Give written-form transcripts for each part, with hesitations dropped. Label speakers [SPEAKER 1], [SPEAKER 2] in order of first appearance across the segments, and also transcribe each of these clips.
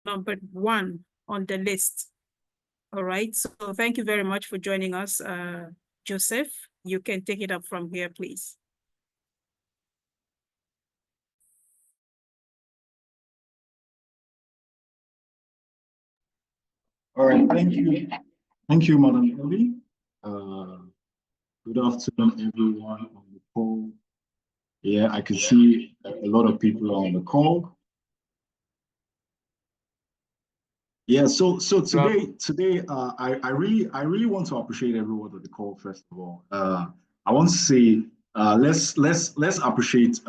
[SPEAKER 1] number 1 on the list. All right, so thank you very much for joining us, Joseph. You can take it up from here, please.
[SPEAKER 2] All right, thank you. Thank you, Madam Ellie. Good afternoon, everyone on the call. Yeah, I can see a lot of people on the call. Yeah, so today, I really want to appreciate everyone on the call. First of all, I want to say let's appreciate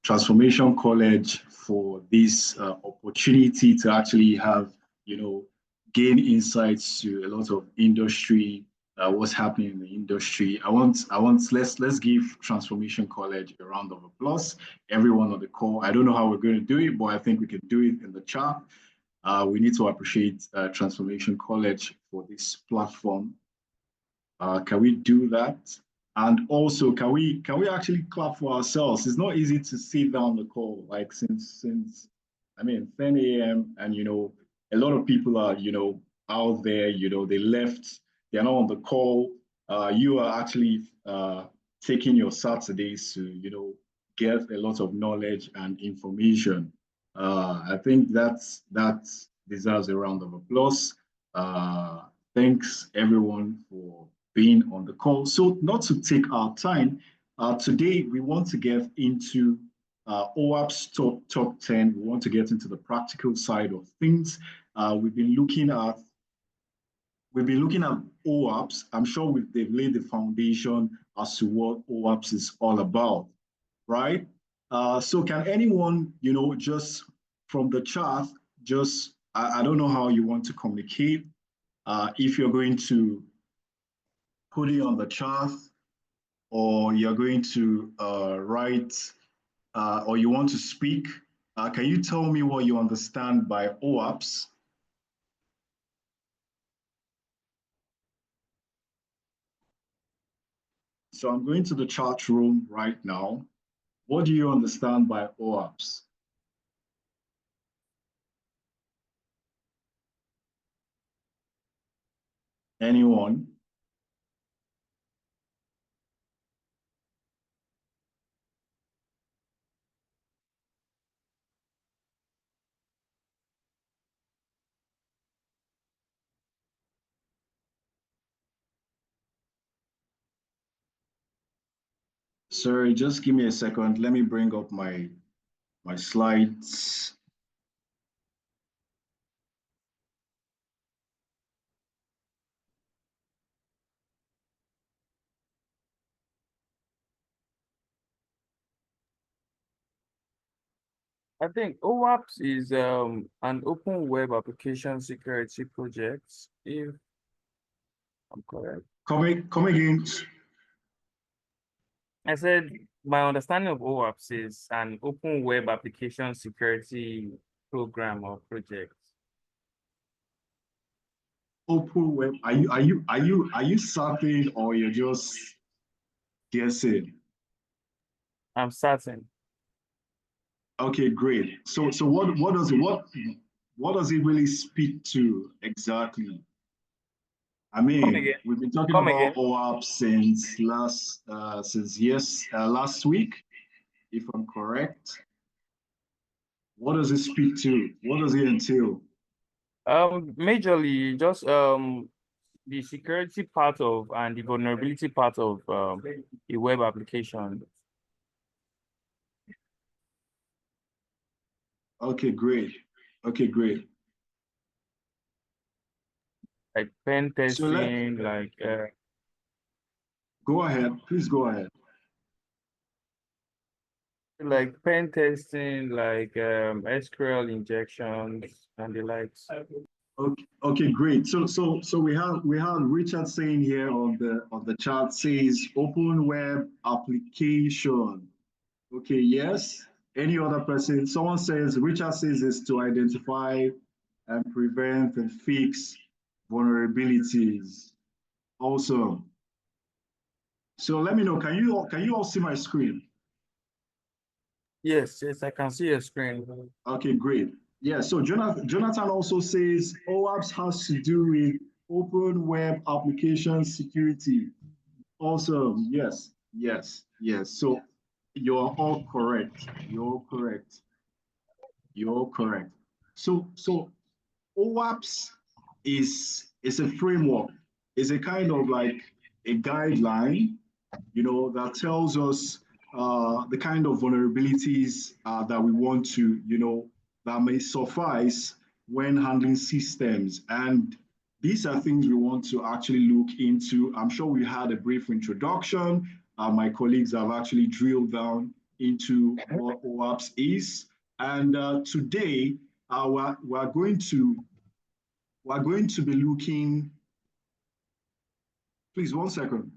[SPEAKER 2] Transformation College for this opportunity to actually have gain insights to a lot of industry, what's happening in the industry. Let's give Transformation College a round of applause. Everyone on the call. I don't know how we're going to do it, but I think we can do it in the chat. We need to appreciate Transformation College for this platform. Can we do that? And also, can we actually clap for ourselves? It's not easy to sit down the call like since 10 a.m. and a lot of people are out there. They left. They're not on the call. You are actually taking your Saturdays to get a lot of knowledge and information. I think that deserves a round of applause. Thanks everyone for being on the call. So not to take our time, today we want to get into OWASP top 10. We want to get into the practical side of things. We've been looking at OWASP. I'm sure they've laid the foundation as to what OWASP is all about, right? So can anyone, just from the chat, I don't know how you want to communicate. If you're going to put it on the chat, or you're going to write, or you want to speak, can you tell me what you understand by OWASP? So I'm going to the chat room right now. What do you understand by OWASP? Anyone? Sorry, just give me a second. Let me bring up my slides.
[SPEAKER 3] I think OWASP is an open web application security project, if I'm correct.
[SPEAKER 2] Come again.
[SPEAKER 3] I said my understanding of OWASP is an open web application security program or project.
[SPEAKER 2] Open web. Are you certain, or you're just guessing?
[SPEAKER 3] I'm certain.
[SPEAKER 2] Okay, great. So what does it really speak to exactly? I mean, we've been talking about OWASP since last week, if I'm correct. What does it speak to? What does it entail?
[SPEAKER 3] Majorly just the security part of and the vulnerability part of a web application.
[SPEAKER 2] Okay, great. Okay, great.
[SPEAKER 3] Like pen testing,
[SPEAKER 2] go ahead, please go ahead.
[SPEAKER 3] Like pen testing, like SQL injections and the likes.
[SPEAKER 2] Okay, great. So we have Richard saying here on the chat, says open web application. Okay, yes. Any other person? Someone says, Richard says is to identify and prevent and fix vulnerabilities. Awesome. So let me know, can you all see my screen?
[SPEAKER 3] Yes, I can see your screen.
[SPEAKER 2] Okay, great. Yeah, so Jonathan also says OWASP has to do with open web application security. Awesome. Yes, yes, yes. So you're all correct. You're correct. You're correct. So OWASP is a framework. It's a kind of like a guideline, that tells us the kind of vulnerabilities that we want to, that may suffice when handling systems. And these are things we want to actually look into. I'm sure we had a brief introduction. My colleagues have actually drilled down into what OWASP is. And today, we're going to be looking, please, 1 second.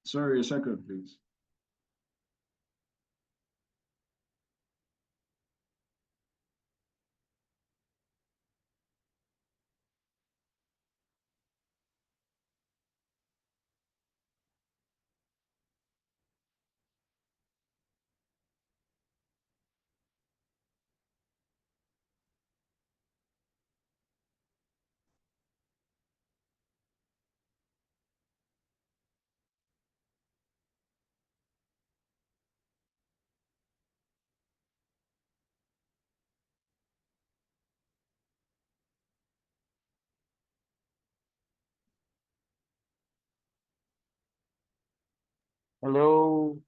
[SPEAKER 2] Sorry, a second, please.
[SPEAKER 3] Hello.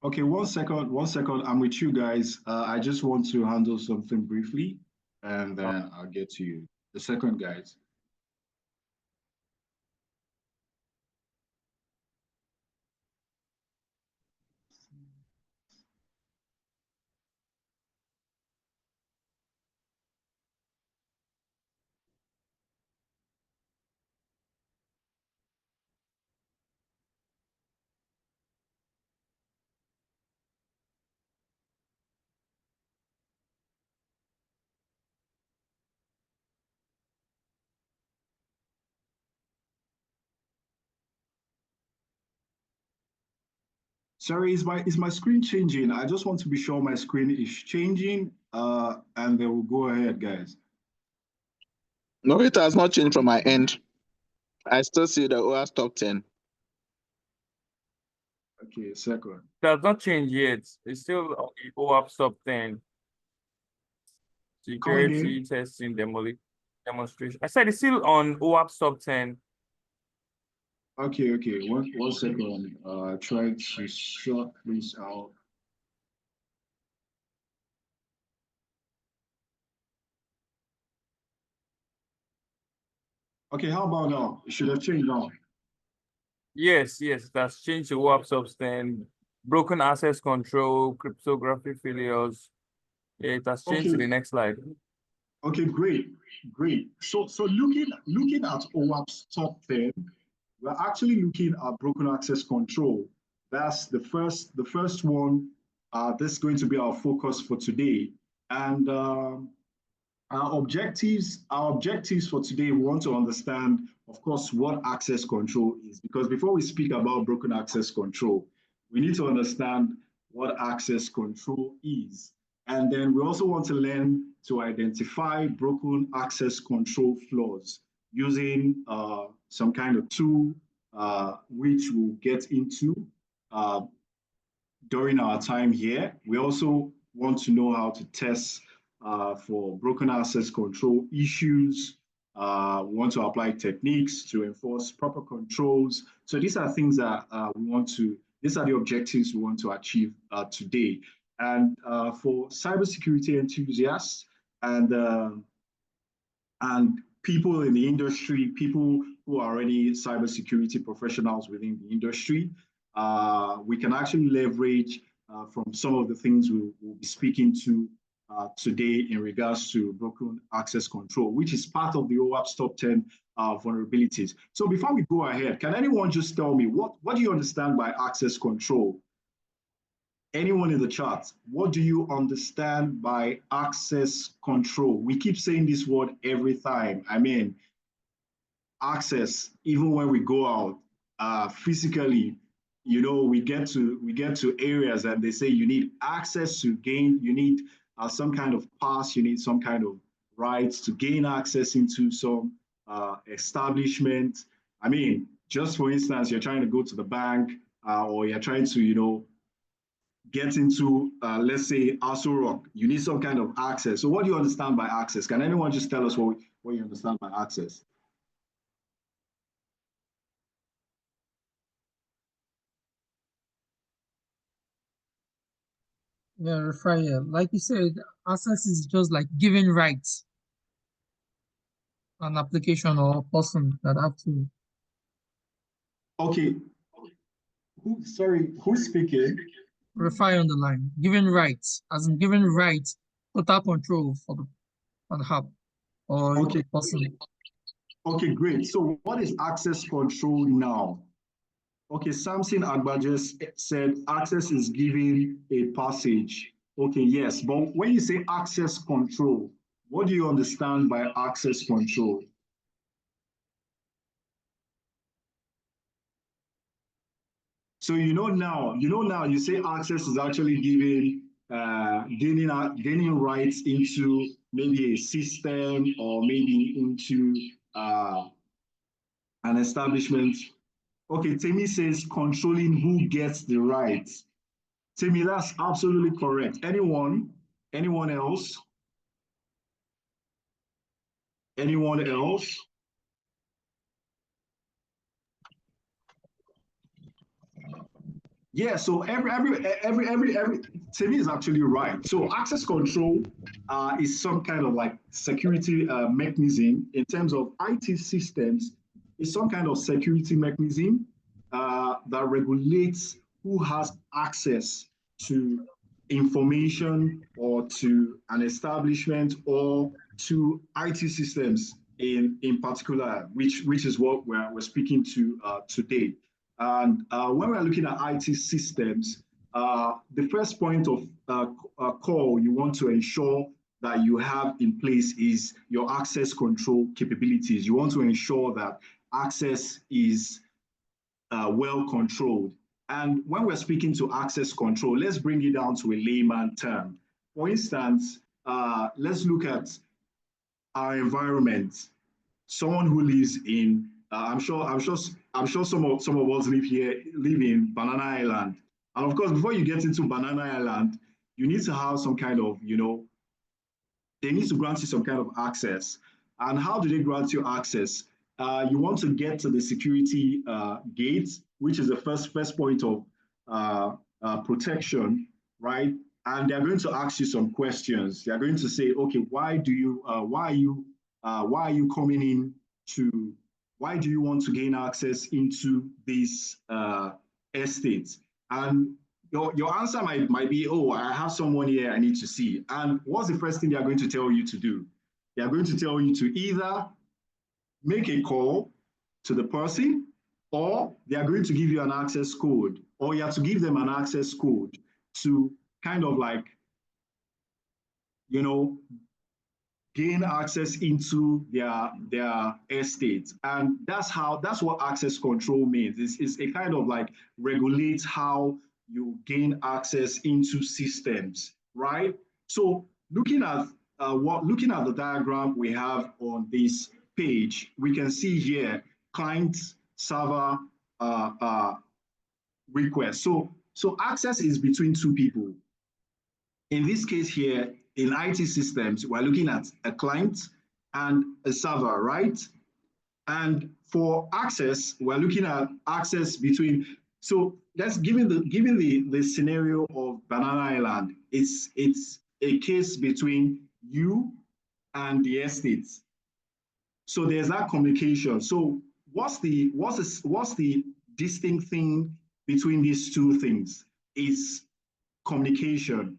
[SPEAKER 2] Okay, 1 second, 1 second. I'm with you guys. I just want to handle something briefly, and then I'll get to you. The second, guys. Sorry, is my screen changing? I just want to be sure my screen is changing, and then we'll go ahead, guys.
[SPEAKER 4] No, it has not changed from my end. I still see the OWASP top 10.
[SPEAKER 2] Okay, a second.
[SPEAKER 3] Does not change yet. It's still on the OWASP top 10. Security testing demonstration. I said it's still on OWASP top 10.
[SPEAKER 2] Okay, 1 second. Try to sort this out. Okay, how about now? It should have changed now.
[SPEAKER 3] Yes, that's changed to OWASP top 10. Broken access control, cryptography failures. Yeah, it has changed to the next slide.
[SPEAKER 2] Okay, great. So looking at OWASP top 10, we're actually looking at broken access control. That's the first one. This is going to be our focus for today. And our objectives for today, we want to understand, of course, what access control is. Because before we speak about broken access control, we need to understand what access control is. And then we also want to learn to identify broken access control flaws using some kind of tool, which we'll get into during our time here. We also want to know how to test for broken access control issues. We want to apply techniques to enforce proper controls. So these are things that these are the objectives we want to achieve today. And for cybersecurity enthusiasts and people in the industry, people who are already cybersecurity professionals within the industry, we can actually leverage from some of the things we'll be speaking to today in regards to broken access control, which is part of the OWASP top 10 vulnerabilities. So before we go ahead, can anyone just tell me what do you understand by access control? Anyone in the chat, what do you understand by access control? We keep saying this word every time. I mean, access, even when we go out physically, you know, we get to areas and they say you need access to gain, you need some kind of pass, you need some kind of rights to gain access into some establishment. I mean, just for instance, you're trying to go to the bank or you're trying to, you know, get into, let's say, Aso Rock, you need some kind of access. So what do you understand by access? Can anyone just tell us what you understand by access?
[SPEAKER 5] Yeah, Raphael, like you said, access is just like giving rights an application or a person that have to.
[SPEAKER 2] Okay. Who's speaking?
[SPEAKER 5] Raphael on the line, giving rights, as in giving rights, total control for the hub or
[SPEAKER 2] Okay.
[SPEAKER 5] person.
[SPEAKER 2] Okay, great. So what is access control now? Okay, Samson Agbaje said access is giving a passage. Okay, yes, but when you say access control, what do you understand by access control? So you know now you say access is actually giving gaining rights into maybe a system or maybe into an establishment. Okay, Temi says controlling who gets the rights. Temi, that's absolutely correct. Anyone? Anyone else? Anyone else? Yeah, so every Temi is actually right. So access control is some kind of like security mechanism in terms of IT systems. It's some kind of security mechanism that regulates who has access to information or to an establishment or to IT systems in particular, which is what we're speaking to today. And when we're looking at IT systems, the first point of call you want to ensure that you have in place is your access control capabilities. You want to ensure that access is well controlled. And when we're speaking to access control, let's bring it down to a layman term. For instance, let's look at our environment. Someone who lives in, I'm sure some of us live in Banana Island. And of course, before you get into Banana Island, you need to have some kind of, you know, they need to grant you some kind of access. And how do they grant you access? You want to get to the security gate, which is the first point of protection, right? And they're going to ask you some questions. They're going to say, okay, why are you coming in to? Why do you want to gain access into this estate? And your answer might be, oh, I have someone here I need to see. And what's the first thing they're going to tell you to do? They're going to tell you to either make a call to the person, or they are going to give you an access code, or you have to give them an access code to kind of like, you know, gain access into their estate. And that's what access control means. It's a kind of like regulates how you gain access into systems, right? So looking at the diagram we have on this page, we can see here client server request. So access is between two people. In this case here, in IT systems, we're looking at a client and a server, right? And for access, we're looking at access between, so that's given the scenario of Banana Island, it's a case between you and the estate. So there's that communication. So what's the distinct thing between these two things? Is communication.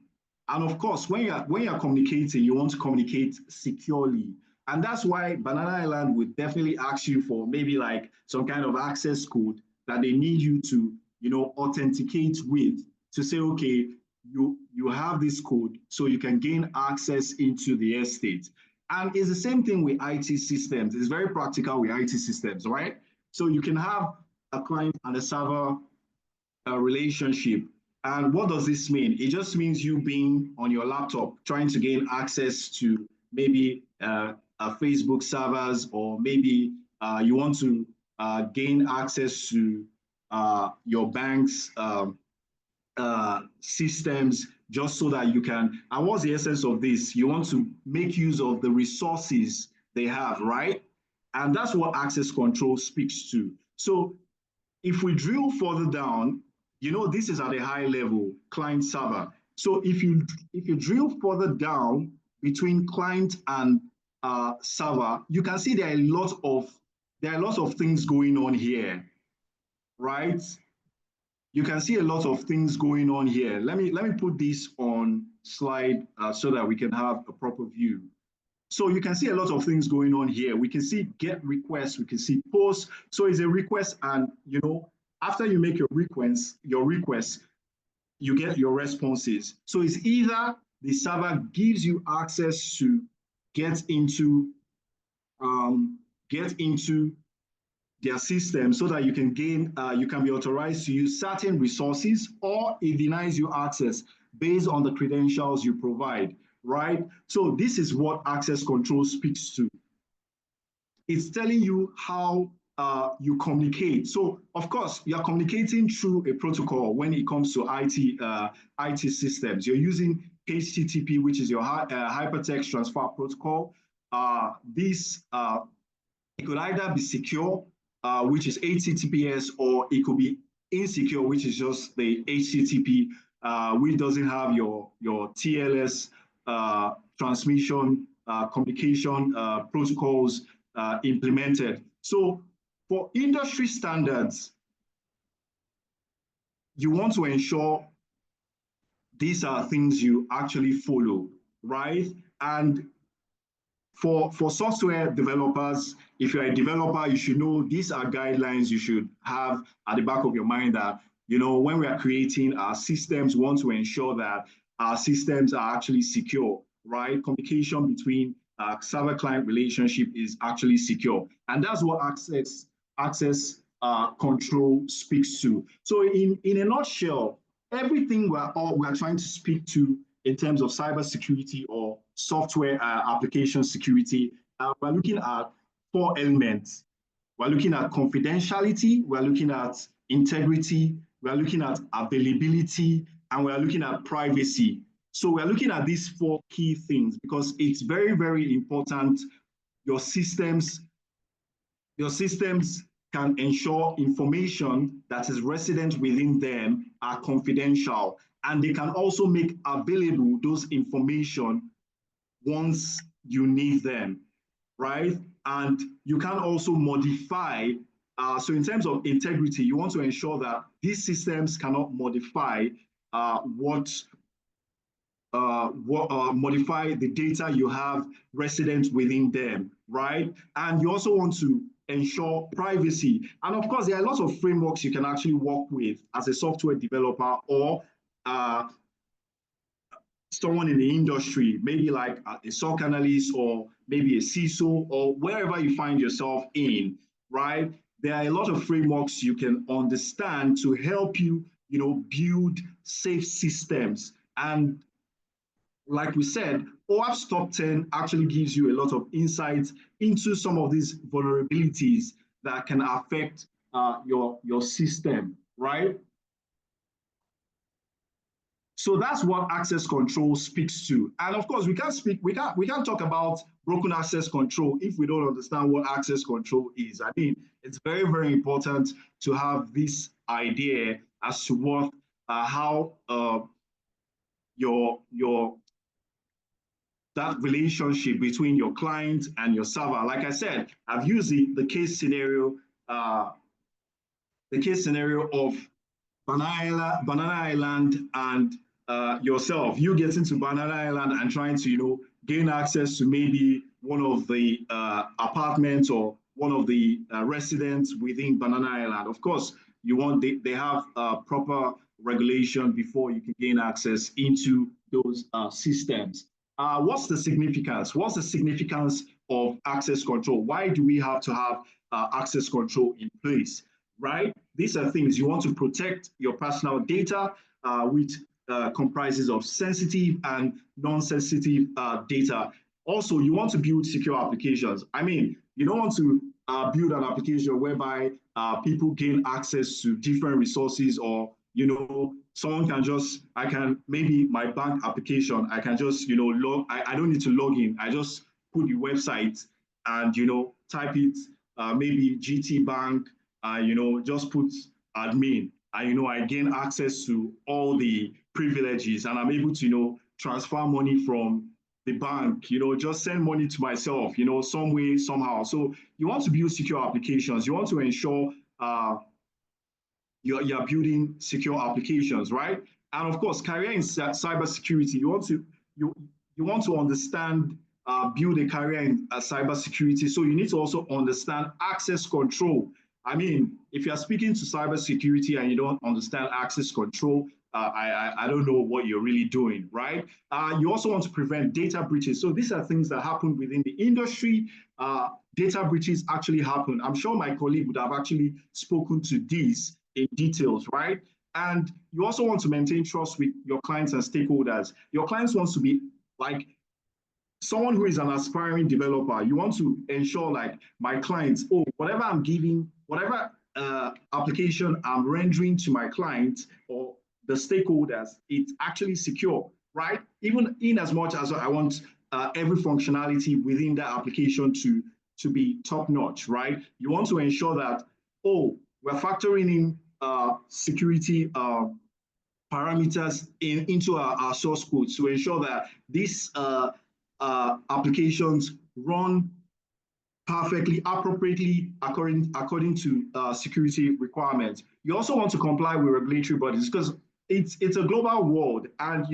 [SPEAKER 2] And of course, when you're communicating, you want to communicate securely. And that's why Banana Island would definitely ask you for maybe like some kind of access code that they need you to, you know, authenticate with to say, okay, you have this code so you can gain access into the estate. And it's the same thing with IT systems. It's very practical with IT systems, right? So you can have a client and a server relationship. And what does this mean? It just means you being on your laptop trying to gain access to maybe Facebook servers, or maybe you want to gain access to your bank's systems, just so that you can. And what's the essence of this? You want to make use of the resources they have, right? And that's what access control speaks to. So if we drill further down, this is at a high level, client server. So if you drill further down between client and server, you can see there are lots of things going on here, right? You can see a lot of things going on here. Let me put this on slide so that we can have a proper view. So you can see a lot of things going on here. We can see get requests, we can see posts. So it's a request, and after you make your request, you get your responses. So it's either the server gives you access to get into their system so that you can be authorized to use certain resources, or it denies you access based on the credentials you provide, right? So this is what access control speaks to. It's telling you how you communicate. So of course, you're communicating through a protocol when it comes to IT systems. You're using HTTP, which is your hypertext transfer protocol. It could either be secure, which is HTTPS, or it could be insecure, which is just the HTTP, which doesn't have your TLS transmission communication protocols implemented. So for industry standards, you want to ensure these are things you actually follow, right? And for software developers, if you're a developer, you should know these are guidelines you should have at the back of your mind, that when we are creating our systems, we want to ensure that our systems are actually secure, right? Communication between server-client relationship is actually secure. And that's what access control speaks to. So in a nutshell, everything we're trying to speak to in terms of cybersecurity or software application security, we're looking at 4 elements. We're looking at confidentiality, we're looking at integrity, we're looking at availability, and we're looking at privacy. So we're looking at these 4 key things because it's very, very important. Your systems can ensure information that is resident within them are confidential, and they can also make available those information once you need them, right? And you can also modify. So in terms of integrity, you want to ensure that these systems cannot modify modify the data you have resident within them, right? And you also want to ensure privacy. And of course, there are lots of frameworks you can actually work with as a software developer, or someone in the industry, maybe like a SOC analyst, or maybe a CISO, or wherever you find yourself in, right? There are a lot of frameworks you can understand to help you, build safe systems. And like we said, OWASP Top 10 actually gives you a lot of insights into some of these vulnerabilities that can affect your system, right? So that's what access control speaks to. And of course, we can't talk about broken access control if we don't understand what access control is. I mean, it's very, very important to have this idea as to what how that relationship between your client and your server. Like I said, I've used the case scenario of Banana Island and yourself. You get into Banana Island and trying to gain access to maybe one of the apartments or one of the residents within Banana Island. Of course, they have proper regulation before you can gain access into those systems. What's the significance? What's the significance of access control? Why do we have to have access control in place, right? These are things you want to protect your personal data, which comprises of sensitive and non-sensitive data. Also, you want to build secure applications. I mean, you don't want to build an application whereby people gain access to different resources, or someone can just, maybe my bank application, I can just I don't need to log in. I just put the website and type it, maybe GT Bank, just put admin, and I gain access to all the privileges, and I'm able to transfer money from the bank, just send money to myself, some way, somehow. So you want to build secure applications. You want to ensure you're building secure applications, right? And of course, career in cybersecurity, you want to understand, build a career in cybersecurity. So you need to also understand access control. I mean, if you're speaking to cybersecurity and you don't understand access control, I don't know what you're really doing, right? You also want to prevent data breaches. So these are things that happen within the industry. Data breaches actually happen. I'm sure my colleague would have actually spoken to these in details, right? And you also want to maintain trust with your clients and stakeholders. Your clients want to be like someone who is an aspiring developer. You want to ensure, like, my clients, whatever I'm giving, whatever application I'm rendering to my clients or the stakeholders, it's actually secure, right? Even in as much as I want every functionality within that application to be top notch, right? You want to ensure that, we're factoring in security parameters into our source code to ensure that these applications run perfectly, appropriately, according to security requirements. You also want to comply with regulatory bodies, because it's a global world, and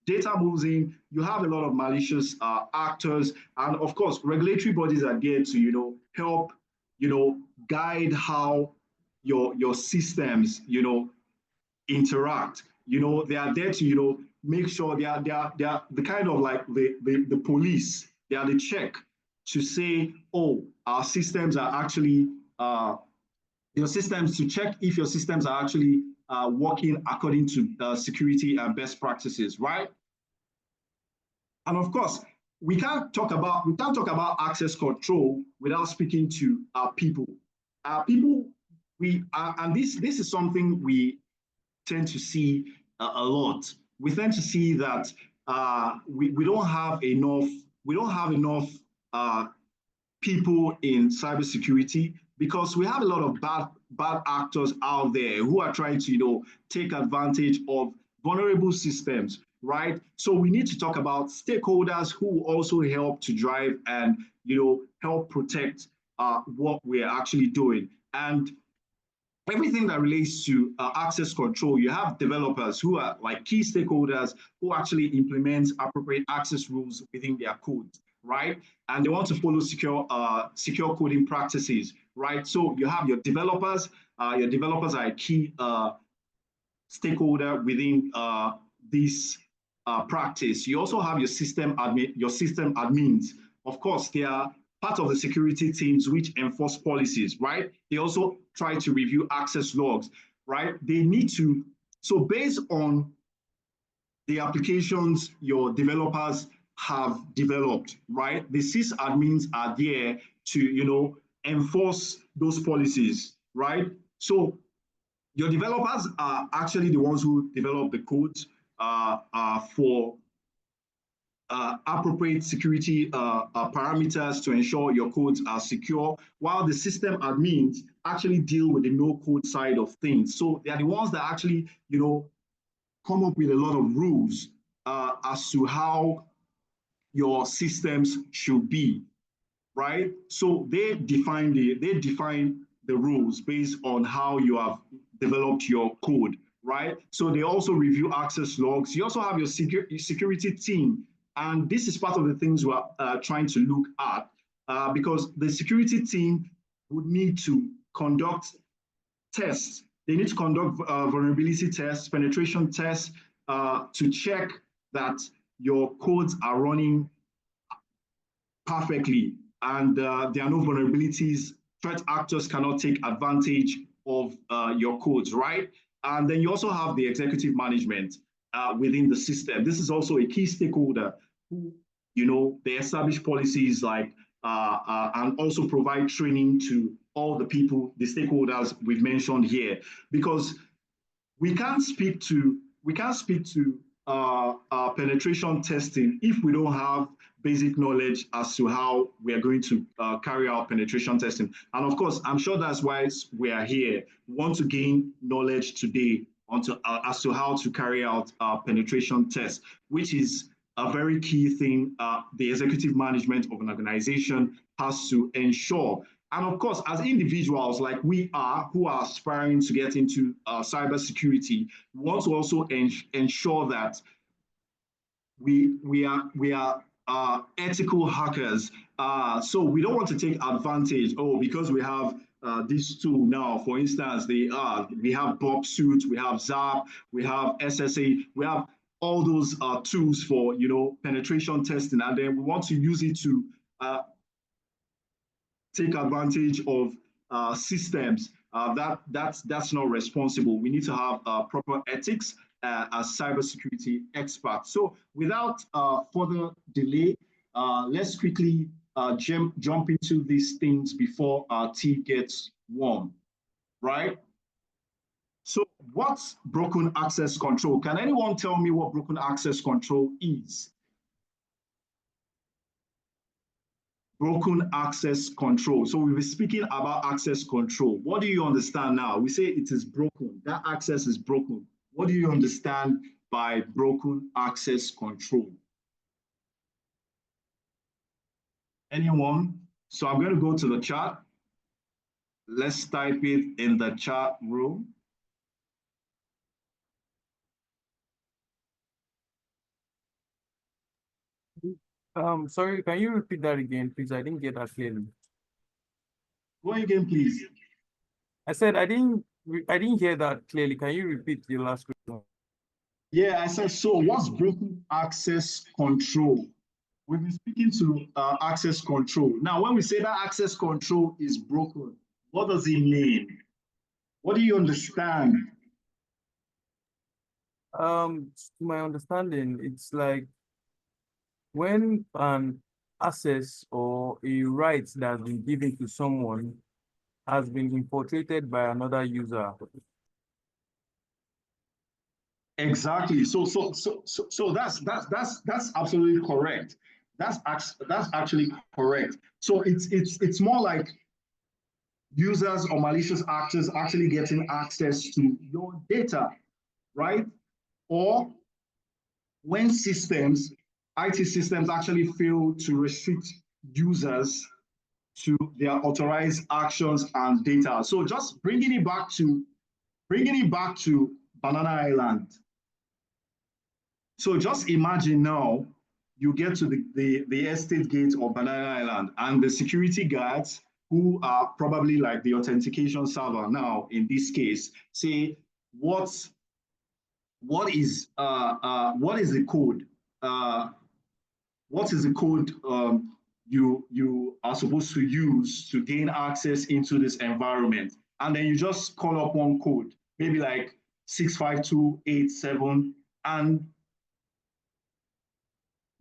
[SPEAKER 2] data moves in. You have a lot of malicious actors, and of course, regulatory bodies are there to help guide how your systems interact. They are there to make sure they are the kind of like the police. They are the check to say, our systems are actually your systems, to check if your systems are actually working according to security and best practices, right? And of course, we can't talk about access control without speaking to our people. People, and this is something we tend to see a lot. We tend to see that we don't have enough people in cybersecurity, because we have a lot of bad actors out there who are trying to take advantage of vulnerable systems, right? So we need to talk about stakeholders who also help to drive and help protect what we're actually doing. And everything that relates to access control, you have developers who are like key stakeholders who actually implement appropriate access rules within their code, right? And they want to follow secure coding practices, right? So you have your developers. Your developers are a key stakeholder within this practice. You also have your system admins. Of course, they are part of the security teams which enforce policies, right? They also try to review access logs, right? They need to, so based on the applications your developers have developed, right? The sysadmins are there to, enforce those policies, right? So your developers are actually the ones who develop the codes for appropriate security parameters to ensure your codes are secure, while the system admins actually deal with the no-code side of things. So they are the ones that actually, come up with a lot of rules as to how your systems should be, right? So they define the rules based on how you have developed your code, right? So they also review access logs. You also have your security team. And this is part of the things we're trying to look at, because the security team would need to conduct tests They need to conduct vulnerability tests, penetration tests to check that your codes are running perfectly and there are no vulnerabilities. Threat actors cannot take advantage of your codes, right? And then you also have the executive management within the system. This is also a key stakeholder who, they establish policies like and also provide training to all the people, the stakeholders we've mentioned here, because we can't speak to penetration testing if we don't have basic knowledge as to how we are going to carry out penetration testing. And of course, I'm sure that's why we are here. We want to gain knowledge today as to how to carry out penetration tests, which is a very key thing the executive management of an organization has to ensure. And of course, as individuals like we are, who are aspiring to get into cybersecurity, we want to also ensure that we are ethical hackers. So we don't want to take advantage. Oh, because we have this tool now. For instance, we have Bob Suit, we have ZAP, we have SSA, we have all those tools for penetration testing, and then we want to use it to take advantage of systems. That's not responsible. We need to have proper ethics as cybersecurity experts. So without further delay, let's quickly jump into these things before our tea gets warm, right? So what's broken access control? Can anyone tell me what broken access control is? Broken access control. So we'll be speaking about access control. What do you understand now? We say it is broken. That access is broken. What do you understand by broken access control? Anyone? So I'm going to go to the chat. Let's type it in the chat room.
[SPEAKER 3] Sorry, can you repeat that again, please? I didn't get that clearly.
[SPEAKER 2] Go again, please.
[SPEAKER 3] I said I didn't hear that clearly. Can you repeat the last question?
[SPEAKER 2] Yeah, I said, so what's broken access control? We've been speaking to access control. Now, when we say that access control is broken, what does it mean? What do you understand?
[SPEAKER 3] To my understanding, it's like when an access or a right that has been given to someone has been infiltrated by another user.
[SPEAKER 2] Exactly. So that's absolutely correct. That's actually correct. So it's more like users or malicious actors actually getting access to your data, right? Or when IT systems actually fail to restrict users to their authorized actions and data. So just bringing it back to Banana Island. So just imagine now you get to the estate gate of Banana Island and the security guards, who are probably like the authentication server now in this case, say what is the code? What is the code you are supposed to use to gain access into this environment? And then you just call up one code, maybe like 65287, and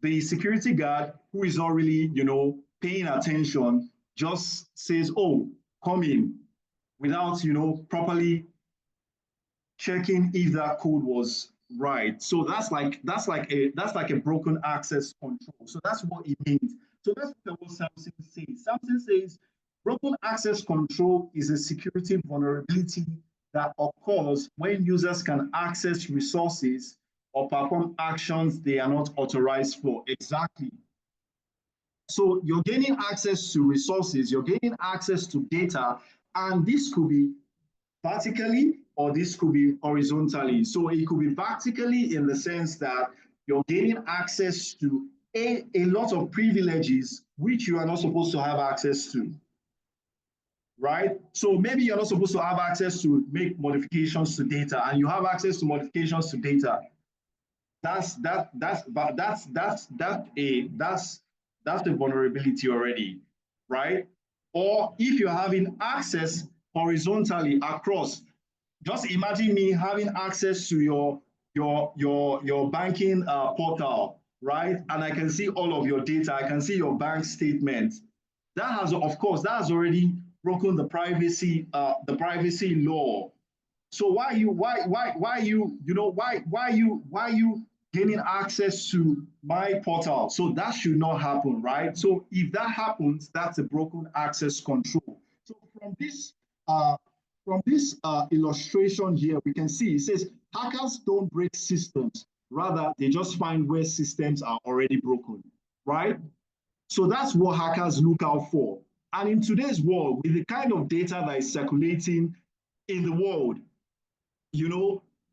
[SPEAKER 2] the security guard, who is not really, paying attention, just says, "Oh, come in," without, properly checking if that code was right. So that's like a broken access control. So that's what it means. So that's what Samson says. Samson says broken access control is a security vulnerability that occurs when users can access resources or perform actions they are not authorized for. Exactly. So you're gaining access to resources, you're gaining access to data, and this could be vertically or this could be horizontally. So it could be vertically in the sense that you're gaining access to a lot of privileges which you are not supposed to have access to. right? So maybe you're not supposed to have access to make modifications to data, and you have access to modifications to data. That's a vulnerability already, right? Or if you're having access horizontally across, just imagine me having access to your banking portal, right? And I can see all of your data. I can see your bank statement. That has, of course, that has already broken the privacy law. So why you gaining access to my portal? So that should not happen, right? So if that happens, that's a broken access control. So from this illustration here, we can see it says hackers don't break systems, rather they just find where systems are already broken, right? So that's what hackers look out for. And in today's world, with the kind of data that is circulating in the world,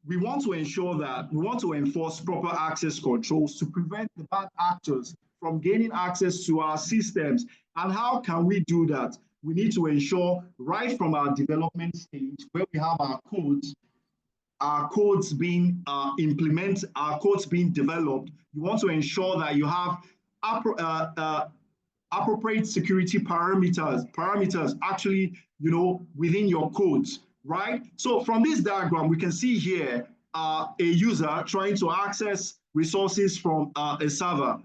[SPEAKER 2] we want to ensure that we want to enforce proper access controls to prevent the bad actors from gaining access to our systems. And how can we do that? We need to ensure right from our development stage where we have our codes being implemented, our codes being developed. You want to ensure that you have appropriate security parameters actually, within your codes, right? So from this diagram, we can see here a user trying to access resources from a server.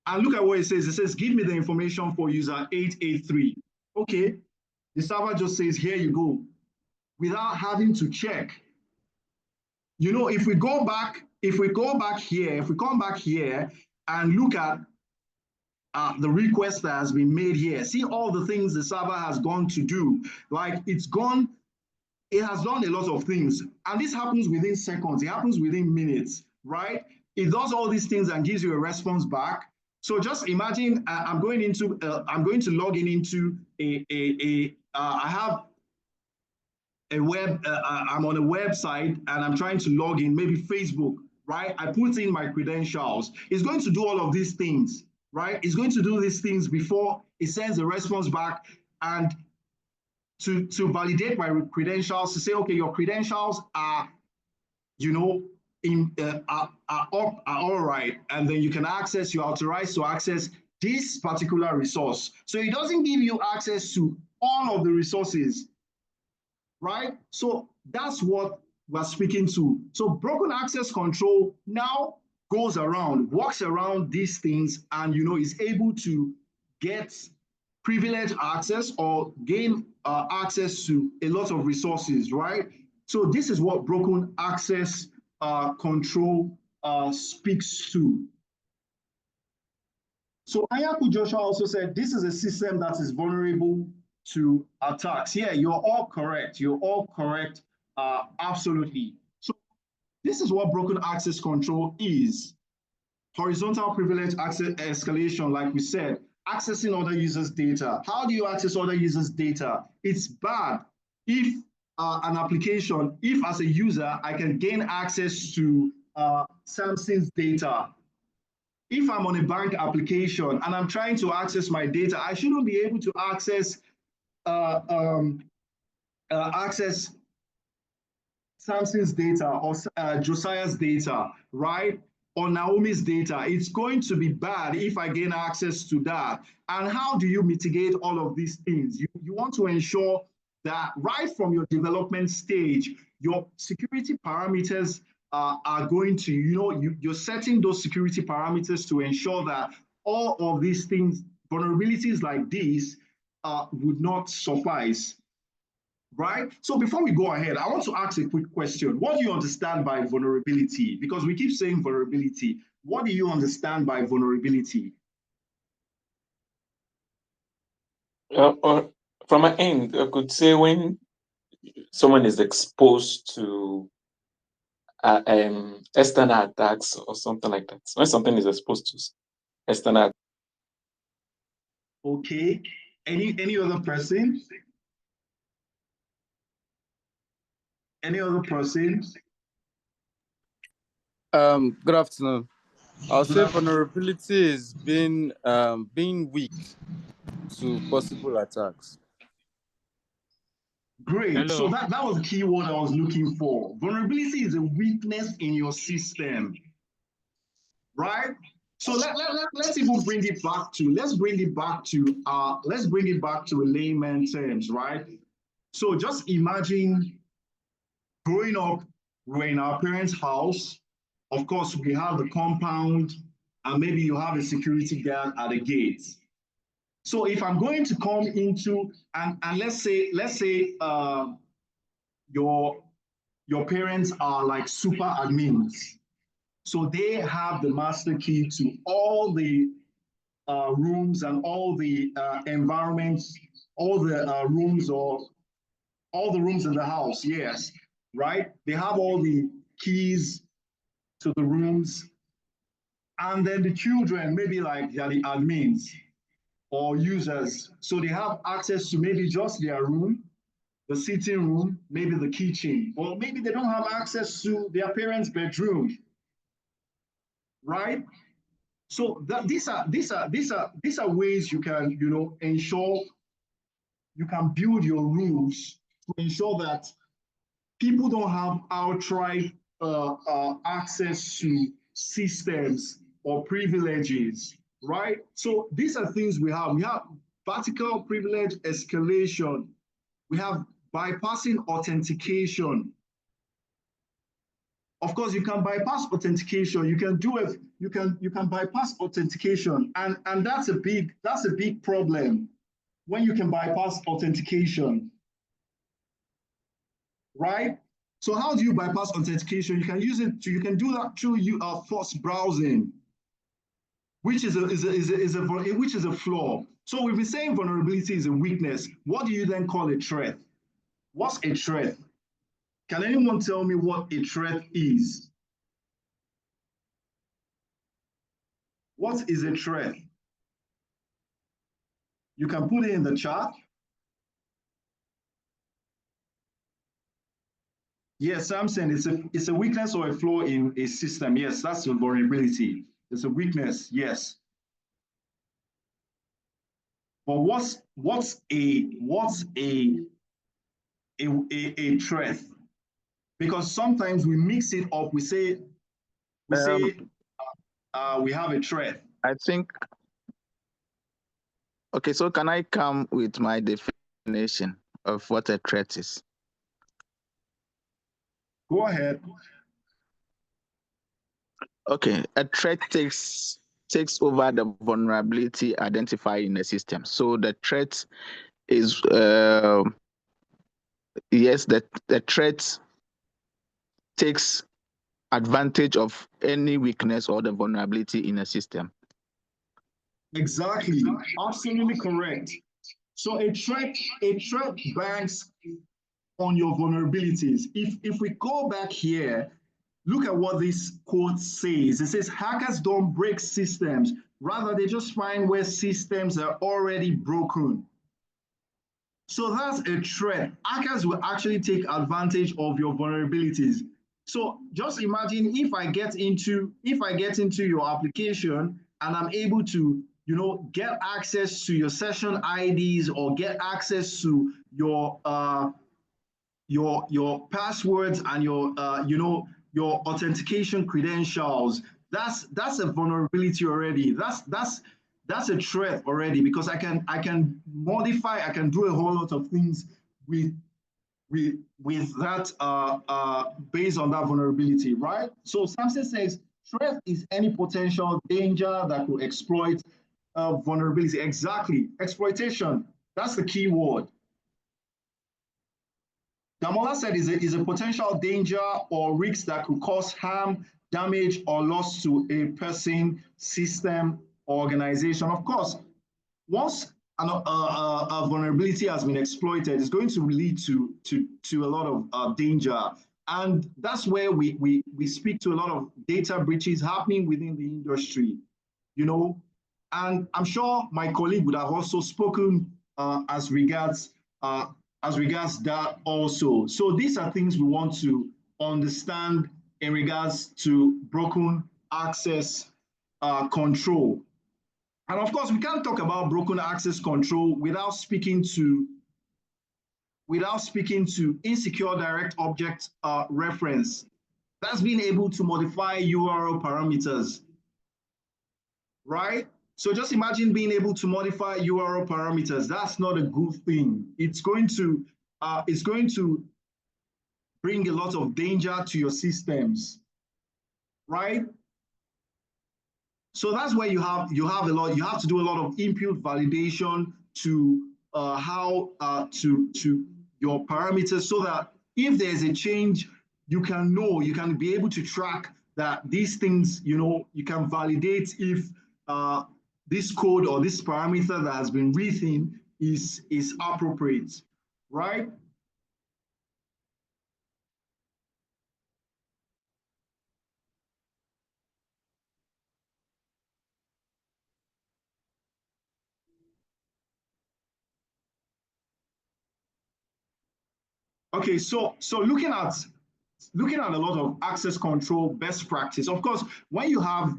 [SPEAKER 2] And look at what it says. It says, give me the information for user 883. Okay, the server just says, here you go, without having to check. If we come back here and look at the request that has been made here, see all the things the server has gone to do. Like it has done a lot of things. And this happens within seconds, it happens within minutes, right? It does all these things and gives you a response back. So just imagine I'm going to log in into I have I'm on a website and I'm trying to log in, maybe Facebook, right? I put in my credentials. It's going to do all of these things, right? It's going to do these things before it sends a response back, and to validate my credentials, to say, okay, your credentials are, are all right, and then you can access, you're authorized to access this particular resource. So it doesn't give you access to all of the resources, right? So that's what we're speaking to. So broken access control now walks around these things, and is able to get privileged access or gain access to a lot of resources, right? So this is what broken access control speaks to. So Ayaku Joshua also said, this is a system that is vulnerable to attacks. Yeah, you're all correct. You're all correct. Absolutely. So this is what broken access control is. Horizontal privilege access escalation, like we said, accessing other users' data. How do you access other users' data? It's bad if an application, if as a user, I can gain access to Samsung's data. If I'm on a bank application and I'm trying to access my data, I shouldn't be able to access Samsung's data or Josiah's data, right? Or Naomi's data. It's going to be bad if I gain access to that. And how do you mitigate all of these things? You want to ensure that right from your development stage, your security parameters are going to, you're setting those security parameters to ensure that all of these things, vulnerabilities like these, would not suffice. Right? So before we go ahead, I want to ask a quick question. What do you understand by vulnerability? Because we keep saying vulnerability. What do you understand by vulnerability?
[SPEAKER 6] From my end, I could say when someone is exposed to external attacks or something like that. When something is exposed to external.
[SPEAKER 2] Okay. Any other person? Any other person?
[SPEAKER 7] Good afternoon. I'll say vulnerability is being weak to possible attacks.
[SPEAKER 2] Great.
[SPEAKER 8] Hello.
[SPEAKER 2] So that was the key word I was looking for. Vulnerability is a weakness in your system, right? So let's even bring it back to layman terms, right? So just imagine growing up, we're in our parents' house. Of course, we have the compound, and maybe you have a security guard at the gate. So if I'm going to come into and let's say your parents are like super admins, so they have the master key to all the rooms and all the environments, all the rooms or all the rooms in the house. Yes, right. They have all the keys to the rooms, and then the children maybe like they're the admins or users, so they have access to maybe just their room, the sitting room, maybe the kitchen, or maybe they don't have access to their parents' bedroom, right? So these are ways you can ensure you can build your rules to ensure that people don't have outright access to systems or privileges, right? So these are things we have. We have vertical privilege escalation. We have bypassing authentication. Of course, you can bypass authentication. You can do it. You can bypass authentication, and that's a big problem when you can bypass authentication, right? So how do you bypass authentication? You can use it. You can do that through force browsing, which is a flaw. So we've been saying vulnerability is a weakness. What do you then call a threat? What's a threat? Can anyone tell me what a threat is? What is a threat? You can put it in the chat. Yes, Samson, it's a weakness or a flaw in a system. Yes, that's a vulnerability. It's a weakness, yes. But what's a threat? Because sometimes we mix it up. We say we have a threat.
[SPEAKER 4] I think. Okay, so can I come with my definition of what a threat is?
[SPEAKER 2] Go ahead.
[SPEAKER 4] Okay, a threat takes over the vulnerability identified in the system. So the threat is yes, the threat takes advantage of any weakness or the vulnerability in a system.
[SPEAKER 2] Exactly, absolutely correct. So a threat banks on your vulnerabilities. If we go back here, look at what this quote says. It says hackers don't break systems, rather they just find where systems are already broken. So that's a threat. Hackers will actually take advantage of your vulnerabilities. So just imagine if I get into your application and I'm able to get access to your session IDs or get access to your passwords and your authentication credentials. That's a vulnerability already. That's a threat already, because I can modify, I can do a whole lot of things with that based on that vulnerability, right? So Samson says threat is any potential danger that could exploit vulnerability. Exactly, exploitation. That's the key word. Damola said is a potential danger or risk that could cause harm, damage, or loss to a person, system, or organization. Of course, once a vulnerability has been exploited, it's going to lead to a lot of danger. And that's where we speak to a lot of data breaches happening within the industry, And I'm sure my colleague would have also spoken as regards that also. So these are things we want to understand in regards to broken access control. And of course, we can't talk about broken access control without speaking to
[SPEAKER 8] without speaking to insecure direct object reference. That's being able to modify URL parameters, right? So just imagine being able to modify URL parameters. That's not a good thing. It's going to bring a lot of danger to your systems, right? So that's where you have to do a lot of input validation to to your parameters, so that if there's a change, you can be able to track that these things, you can validate if this code or this parameter that has been written is appropriate, right? Okay, so looking at a lot of access control best practice. Of course, when you have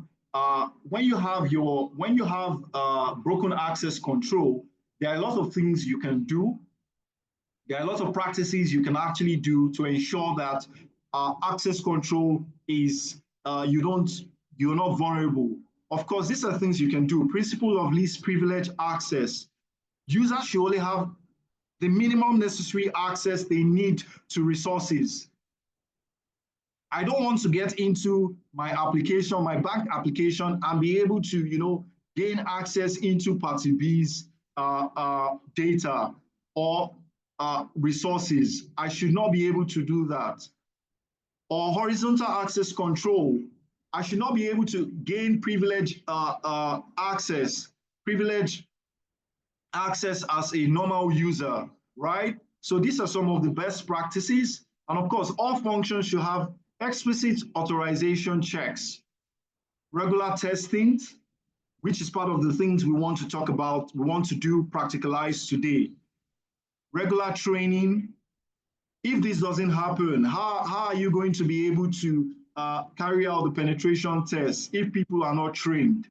[SPEAKER 8] broken access control, there are a lot of things you can do. There are a lot of practices you can actually do to ensure that access control is you're not vulnerable. Of course, these are things you can do. Principle of least privilege access. Users should only have the minimum necessary access they need to resources. I don't want to get into my application, my bank application, and be able to, gain access into party B's data or resources. I should not be able to do that. Or horizontal access control. I should not be able to gain privilege access as a normal user, right? So these are some of the best practices. And of course, all functions should have explicit authorization checks, regular testing, which is part of the things we want to talk about, we want to do practicalize today. Regular training. If this doesn't happen, how are you going to be able to carry out the penetration tests if people are not trained?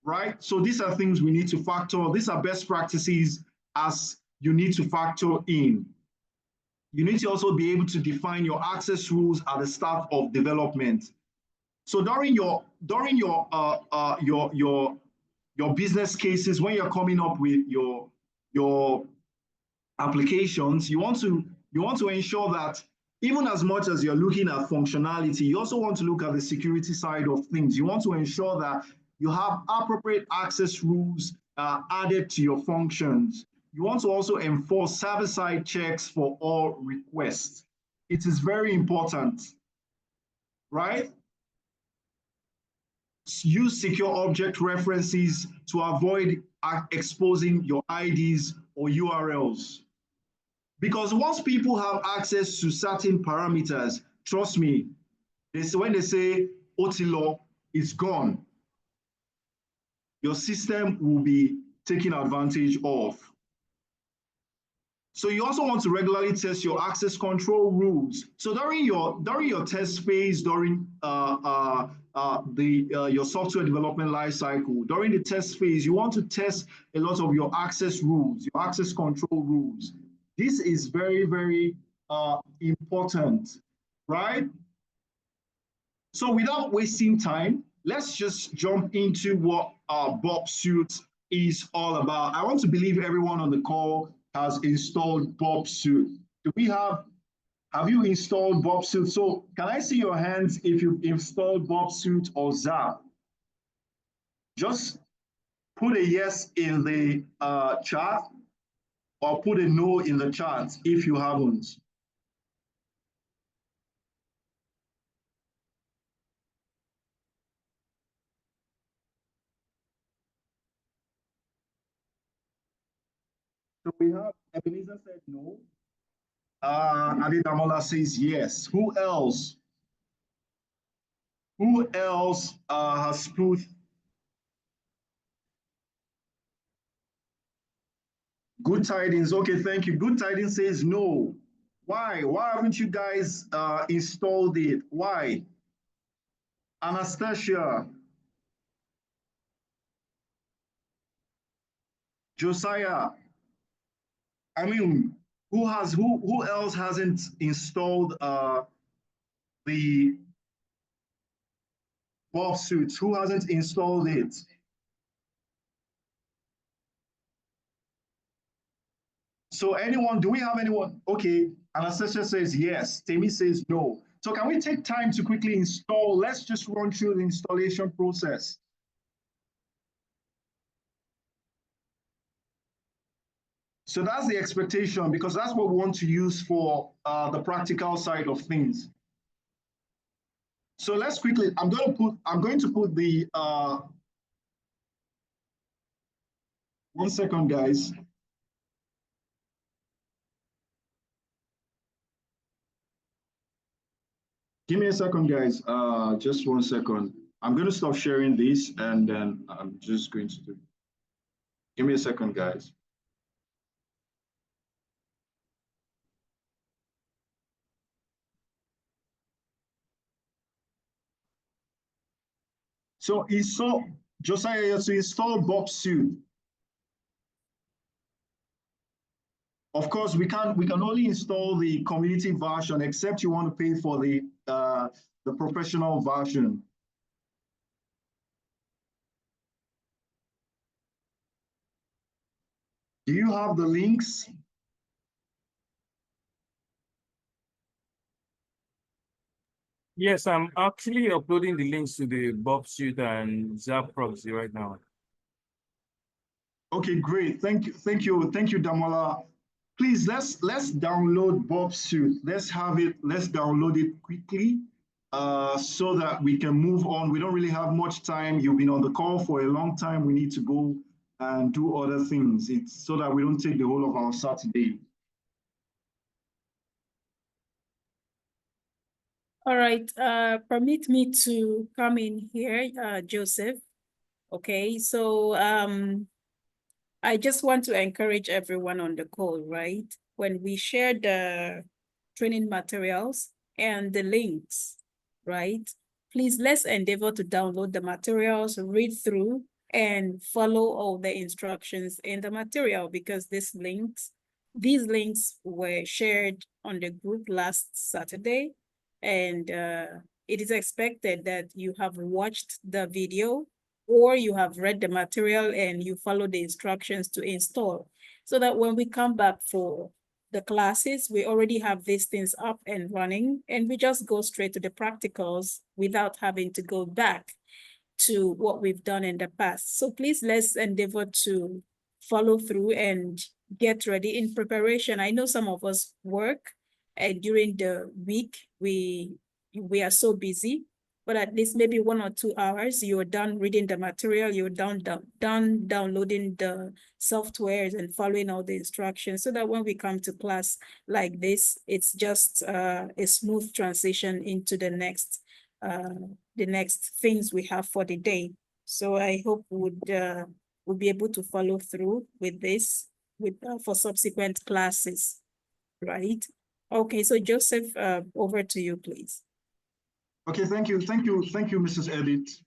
[SPEAKER 8] Right? So these are things we need to factor. These are best practices as you need to factor in. You need to also be able to define your access rules at the start of development. So during your business cases, when you're coming up with your applications, you want to ensure that even as much as you're looking at functionality, you also want to look at the security side of things. You want to ensure that you have appropriate access rules added to your functions. You want to also enforce server-side checks for all requests. It is very important, right? Use secure object references to avoid exposing your IDs or URLs. Because once people have access to certain parameters, trust me, when they say OTLO is gone, your system will be taken advantage of. So you also want to regularly test your access control rules. So during your test phase, during your software development lifecycle, during the test phase, you want to test a lot of your access rules, your access control rules. This is very, very important, right? So without wasting time, let's just jump into what Bob Suite is all about. I want to believe everyone on the call has installed Bob Suite. Have you installed Bob Suite? So can I see your hands if you've installed Bob Suite or Zap? Just put a yes in the chat or put a no in the chat if you haven't. So we have Ebenezer said no. Adedamola says yes. Who else? Who else has put? Good Tidings. Okay, thank you. Good Tidings says no. Why? Why haven't you guys installed it? Why? Anastasia. Josiah. I mean, Who else hasn't installed the Bob suits? Who hasn't installed it? So anyone, do we have anyone? Okay, Anastasia says yes. Temi says no. So can we take time to quickly install? Let's just run through the installation process. So that's the expectation, because that's what we want to use for the practical side of things. So let's quickly, I'm going to put the, 1 second, guys. Give me a second, guys. Just 1 second. I'm going to stop sharing this, and then I'm just going to do. Give me a second, guys. So Josiah, to install Bob suit. Of course, we can only install the community version, except you want to pay for the professional version. Do you have the links?
[SPEAKER 3] Yes, I'm actually uploading the links to the Bob suit and Zap proxy right now.
[SPEAKER 8] Okay, great. Thank you, Damola. Please let's download Bob suit. Let's download it quickly, so that we can move on. We don't really have much time. You've been on the call for a long time. We need to go and do other things. It's so that we don't take the whole of our Saturday.
[SPEAKER 1] All right, permit me to come in here, Joseph. Okay, so I just want to encourage everyone on the call, right? When we share the training materials and the links, right? Please, let's endeavor to download the materials, read through, and follow all the instructions in the material, because these links were shared on the group last Saturday, and it is expected that you have watched the video or you have read the material and you follow the instructions to install, so that when we come back for the classes, we already have these things up and running, and we just go straight to the practicals without having to go back to what we've done in the past. So please, let's endeavor to follow through and get ready in preparation. I know some of us work, and during the week, we are so busy, but at least maybe 1 or 2 hours, you're done reading the material, you're done downloading the softwares and following all the instructions, so that when we come to class like this, it's just a smooth transition into the next things we have for the day. So I hope we'll be able to follow through with this for subsequent classes, right? Okay, so Joseph, over to you, please.
[SPEAKER 8] Okay, thank you, Mrs. Edith.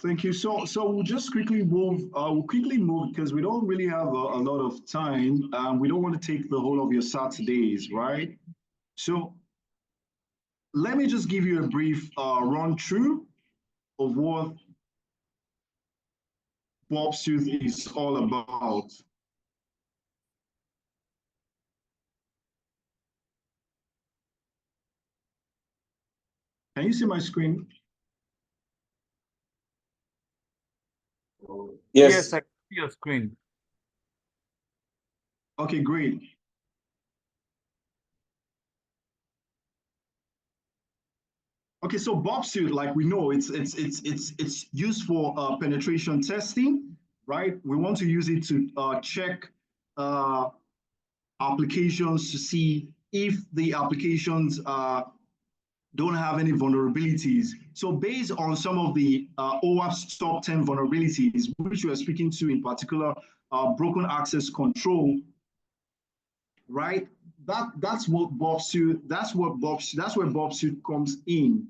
[SPEAKER 8] Thank you. So we'll just quickly move. We'll quickly move because we don't really have a lot of time. We don't want to take the whole of your Saturdays, right? So let me just give you a brief run through of what Bob Suit is all about. Can you see my screen?
[SPEAKER 3] Yes, I can see your screen.
[SPEAKER 8] Okay, great. Okay, so Bob Suit, like we know, it's used for penetration testing, right? We want to use it to check applications to see if the applications don't have any vulnerabilities. So based on some of the OWASP top 10 vulnerabilities, which we are speaking to in particular, broken access control, right? That's what Bob Suit, that's where Bob Suit comes in.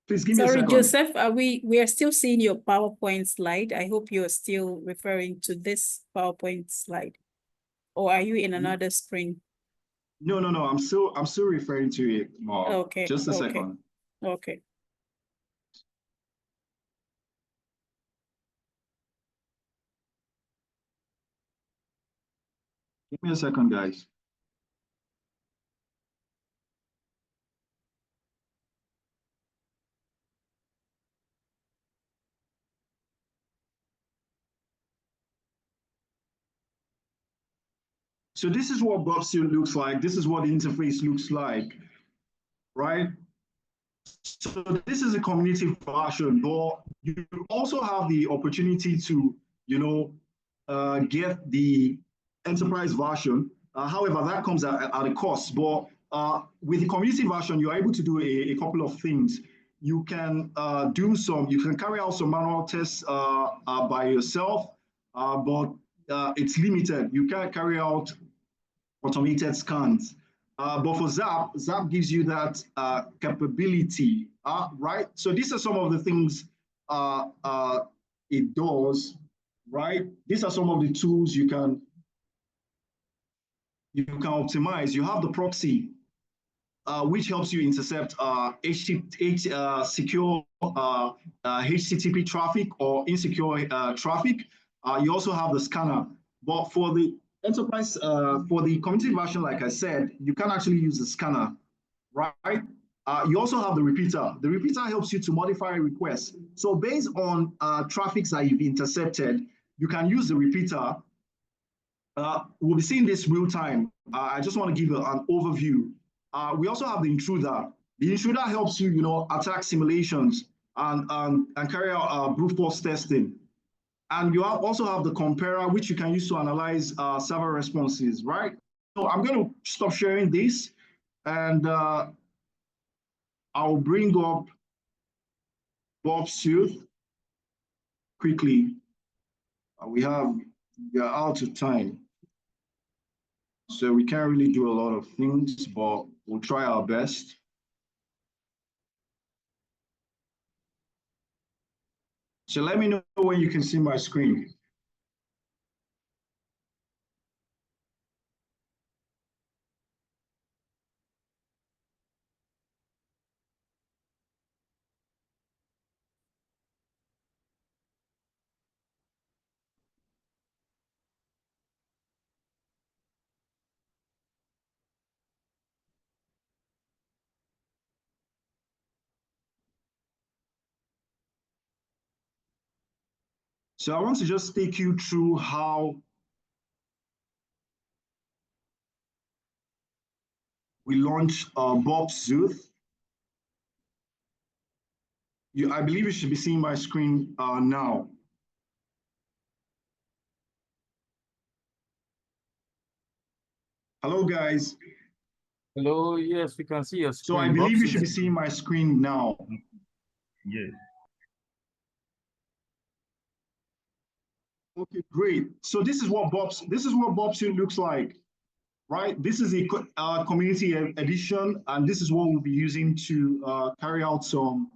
[SPEAKER 8] Please give me a second.
[SPEAKER 1] Joseph, we are still seeing your PowerPoint slide. I hope you're still referring to this PowerPoint slide. or are you in another screen?
[SPEAKER 8] No, I'm still referring to it, Mark.
[SPEAKER 1] Okay.
[SPEAKER 8] Just a
[SPEAKER 1] okay.
[SPEAKER 8] second.
[SPEAKER 1] Okay.
[SPEAKER 8] Give me a second, guys. So this is what Bobsuit looks like. This is what the interface looks like, right? So this is a community version, but you also have the opportunity to, get the enterprise version. However, that comes at a cost. But with the community version, you're able to do a couple of things. You can you can carry out some manual tests by yourself, but it's limited. You can't carry out automated scans. But for Zap gives you that capability, right? So these are some of the things it does, right? These are some of the tools you can optimize. You have the proxy, which helps you intercept secure HTTP traffic or insecure traffic. You also have the scanner. But for the enterprise, for the community version, like I said, you can actually use the scanner, right? You also have the repeater. The repeater helps you to modify requests. So based on traffics that you've intercepted, you can use the repeater. We'll be seeing this real time. I just want to give an overview. We also have the intruder. The intruder helps you, attack simulations and carry out brute force testing. And you also have the comparer, which you can use to analyze server responses, right? So I'm going to stop sharing this, and I'll bring up Bobsuit quickly. We are out of time. So we can't really do a lot of things, but we'll try our best. So let me know when you can see my screen. So I want to just take you through how we launched Bobsuit. I believe you should be seeing my screen now. Hello, guys.
[SPEAKER 3] Hello, yes, we can see your
[SPEAKER 8] So I
[SPEAKER 3] screen.
[SPEAKER 8] believe you
[SPEAKER 3] Bobsuit.
[SPEAKER 8] should be seeing my screen now.
[SPEAKER 9] Yes.
[SPEAKER 8] Okay, great. So this is what Bobsuit looks like, right? This is a community edition, and this is what we'll be using to carry out some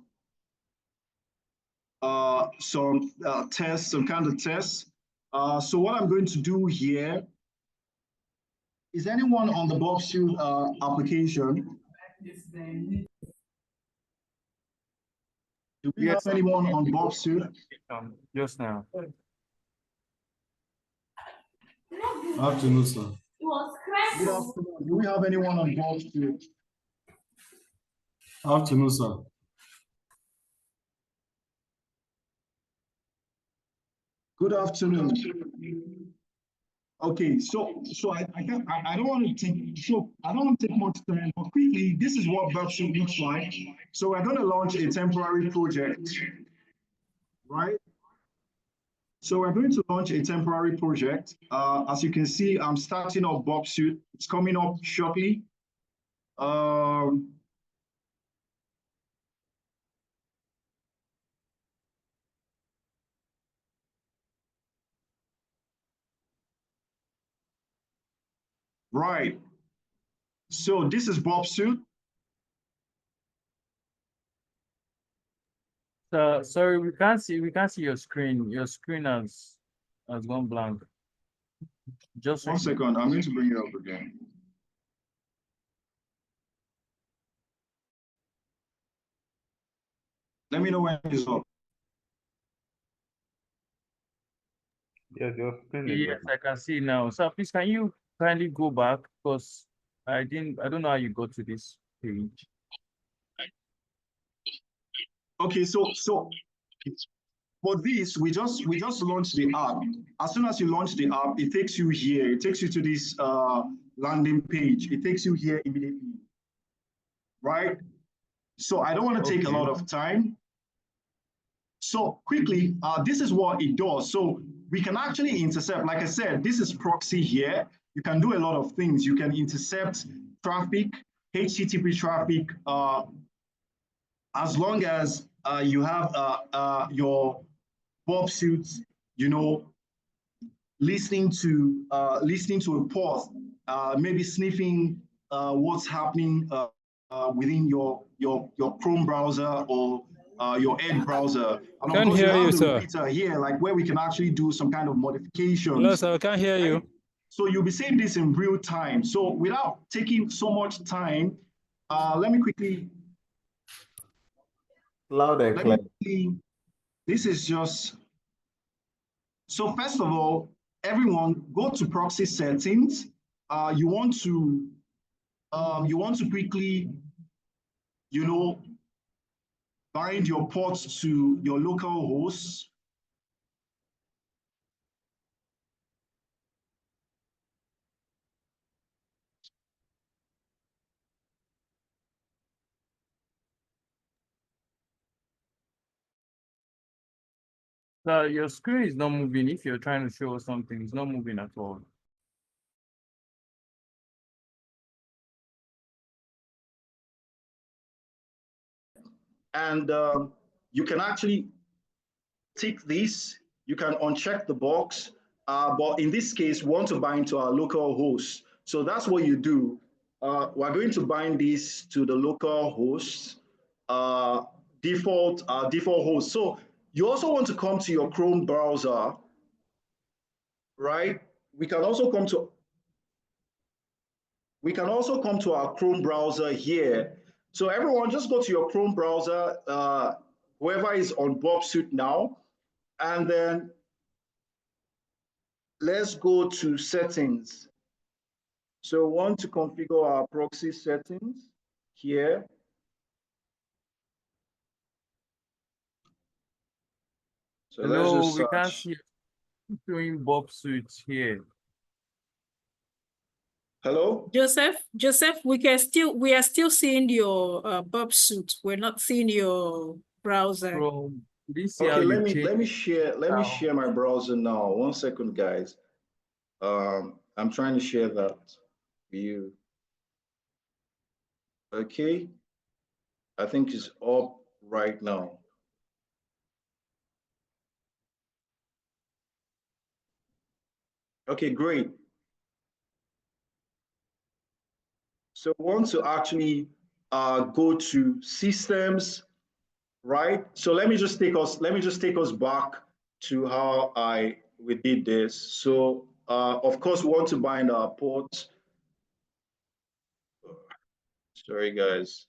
[SPEAKER 8] tests, some kind of tests. So what I'm going to do here is anyone on the Bobsuit application? Do we have anyone on Bobsuit?
[SPEAKER 3] Just now.
[SPEAKER 9] Afternoon, sir.
[SPEAKER 8] Good afternoon. Do we have anyone on Bobsuit?
[SPEAKER 9] Afternoon, sir.
[SPEAKER 8] Good afternoon. Okay, so I don't want to take much time, but quickly, this is what Bobsuit looks like. So we're going to launch a temporary project, right? So we're going to launch a temporary project. As you can see, I'm starting up Bobsuit. It's coming up shortly. Right. So this is Bobsuit.
[SPEAKER 3] Sorry, we can't see your screen. Your screen has gone blank. Just
[SPEAKER 8] 1 second, I'm going to bring it up again. Let me know when it's up.
[SPEAKER 9] Yes, you're
[SPEAKER 3] yes, I can see now. So please, can you kindly go back because I don't know how you got to this page.
[SPEAKER 8] Okay, so for this, we just launched the app. As soon as you launch the app, it takes you here. It takes you to this landing page. It takes you here immediately, right? So I don't want to take a lot of time. So quickly, this is what it does. So we can actually intercept, like I said, this is proxy here. You can do a lot of things. You can intercept traffic, HTTP traffic, as long as you have your Bob suits, listening to a port, maybe sniffing what's happening within your Chrome browser or your Edge browser. And of course, you have the repeater here, like where we can actually do some kind of modifications.
[SPEAKER 10] Hello, sir, I can't hear you.
[SPEAKER 8] So you'll be seeing this in real time. So without taking so much time, let me quickly.
[SPEAKER 9] Loud and clear.
[SPEAKER 8] This is just. So first of all, everyone go to proxy settings. You want to quickly, bind your ports to your local hosts.
[SPEAKER 3] Your screen is not moving. If you're trying to show us something, it's not moving at all.
[SPEAKER 8] And you can actually tick this. You can uncheck the box. But in this case, we want to bind to our local host. So that's what you do. We're going to bind this to the local host, default host. So you also want to come to your Chrome browser, right? We can also come to our Chrome browser here. So everyone, just go to your Chrome browser, whoever is on Bob Suit now, and then let's go to settings. So we want to configure our proxy settings here. So let's just
[SPEAKER 3] we
[SPEAKER 8] search.
[SPEAKER 3] can't see showing Bob suits here.
[SPEAKER 8] Hello?
[SPEAKER 1] Joseph, we are still seeing your Bob suit. We're not seeing your browser.
[SPEAKER 8] Okay, let me share my browser now. 1 second, guys. I'm trying to share that view. Okay. I think it's up right now. Okay, great. So we want to actually go to systems, right? So let me just take us back to how we did this. So of course we want to bind our ports. Sorry, guys.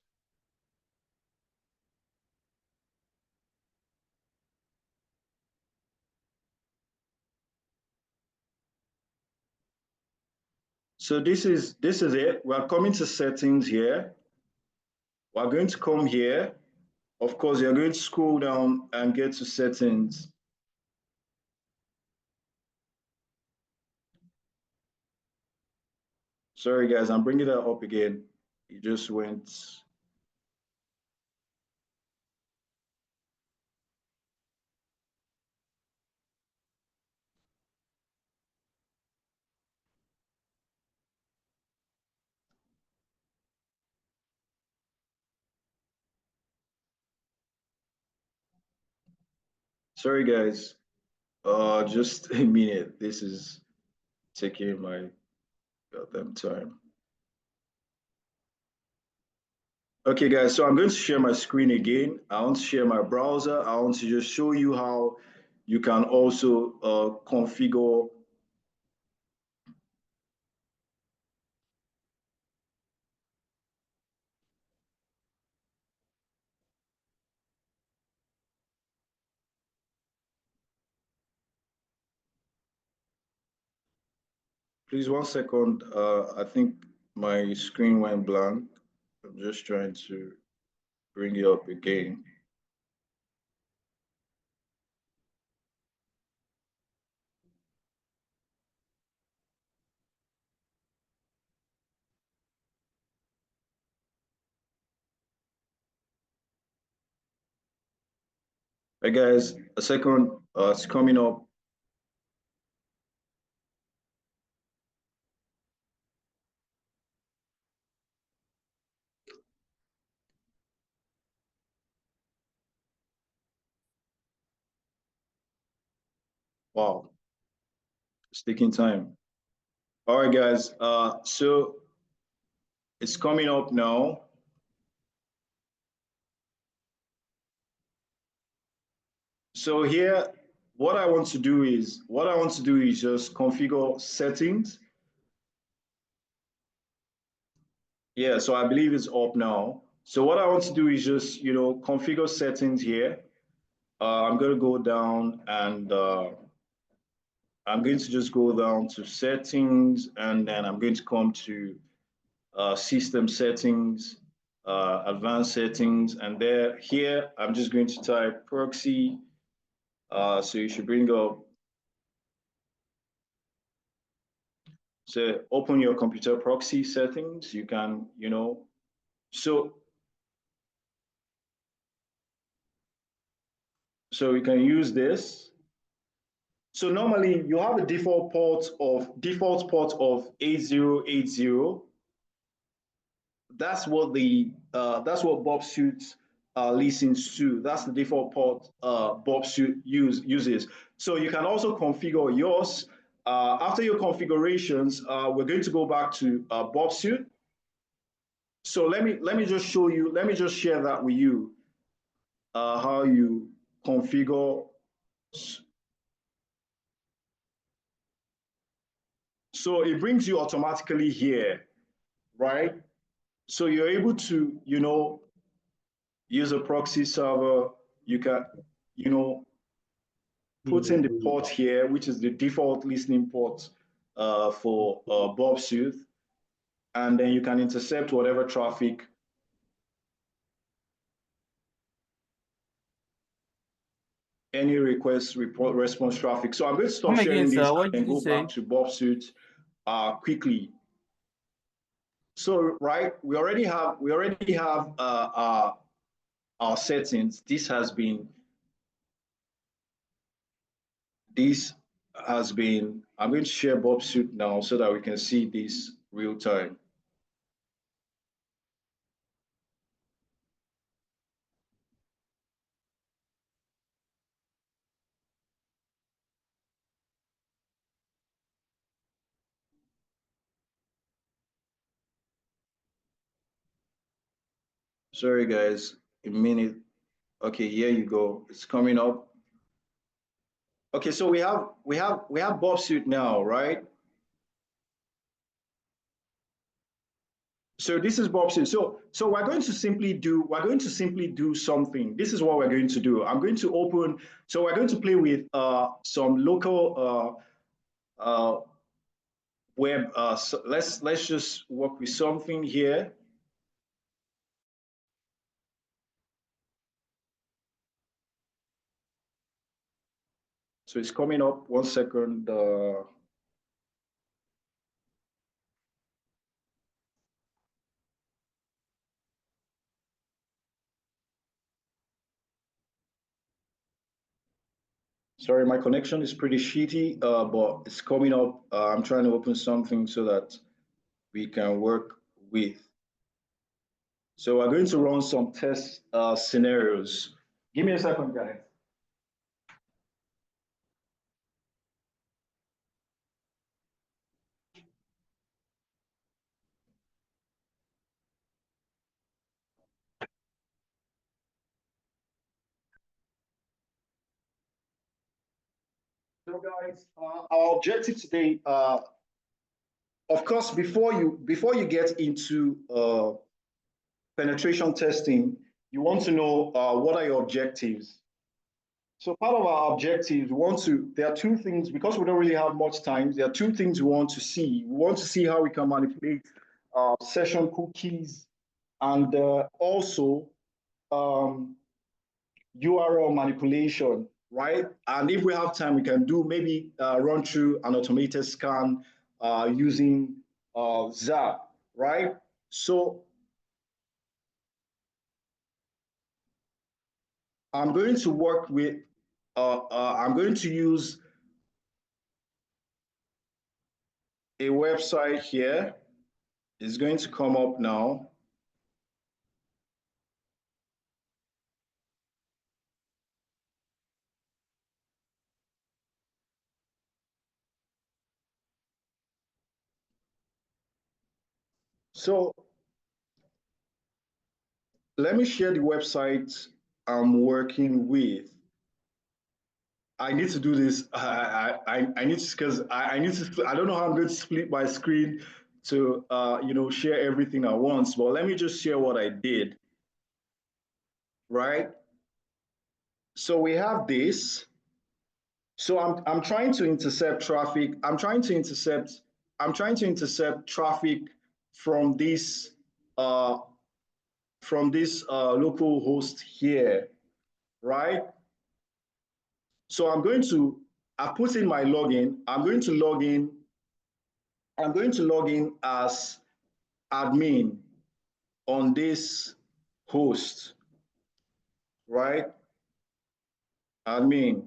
[SPEAKER 8] So this is it. We're coming to settings here. We're going to come here. Of course, you're going to scroll down and get to settings. Sorry, guys, I'm bringing that up again. It just went. Sorry, guys. Just a minute. This is taking my goddamn time. Okay, guys, so I'm going to share my screen again. I want to share my browser. I want to just show you how you can also configure
[SPEAKER 2] Please, 1 second. I think my screen went blank. I'm just trying to bring it up again. Hey guys, a second, it's coming up. Wow, it's taking time. All right, guys, so it's coming up now. So here, what I want to do is just configure settings. Yeah, so I believe it's up now. So what I want to do is just, configure settings here. I'm going to go down and I'm going to just go down to settings, and then I'm going to come to system settings, advanced settings, and here I'm just going to type proxy. So you should bring up, so open your computer proxy settings. You can, so we can use this. So normally you have a default port of 8080. That's what Bob Suit listens to. That's the default port Bob Suit uses. So you can also configure yours. After your configurations, we're going to go back to Bob Suit. So let me just show you. Let me just share that with you. How you configure. So it brings you automatically here, right? So you're able to, use a proxy server. You can, put in the port here, which is the default listening port for Bob Suit, and then you can intercept whatever traffic any request report response traffic. So I'm going to stop sharing this and go back to Bob Suit quickly. So we already have our settings. This has been, I'm going to share Bob Suit now so that we can see this real time. Sorry guys, a minute. Okay, here you go. It's coming up. Okay, so we have Bob Suit now, right? So this is Bob Suit. So we're going to simply do something. This is what we're going to do. I'm going to open. So we're going to play with some local web. So let's just work with something here. So it's coming up. 1 second. Sorry, my connection is pretty shitty, but it's coming up. I'm trying to open something so that we can work with. So we're going to run some test scenarios. Give me a second, guys. So guys, our objective today, of course, before you get into penetration testing, you want to know what are your objectives.
[SPEAKER 8] So part of our objectives, there are two things, because we don't really have much time, there are two things we want to see. We want to see how we can manipulate session cookies and also URL manipulation, right? And if we have time, we can do maybe run through an automated scan using ZAP, right? So I'm going to work with, I'm going to use a website here. It's going to come up now. So let me share the website I'm working with. I need to do this. I need to, because I need to. I don't know how I'm going to split my screen to share everything at once. But let me just share what I did. Right. So we have this. So I'm trying to intercept traffic. I'm trying to intercept traffic from this local host here, right? So I put in my login. I'm going to log in as admin on this host, right? Admin.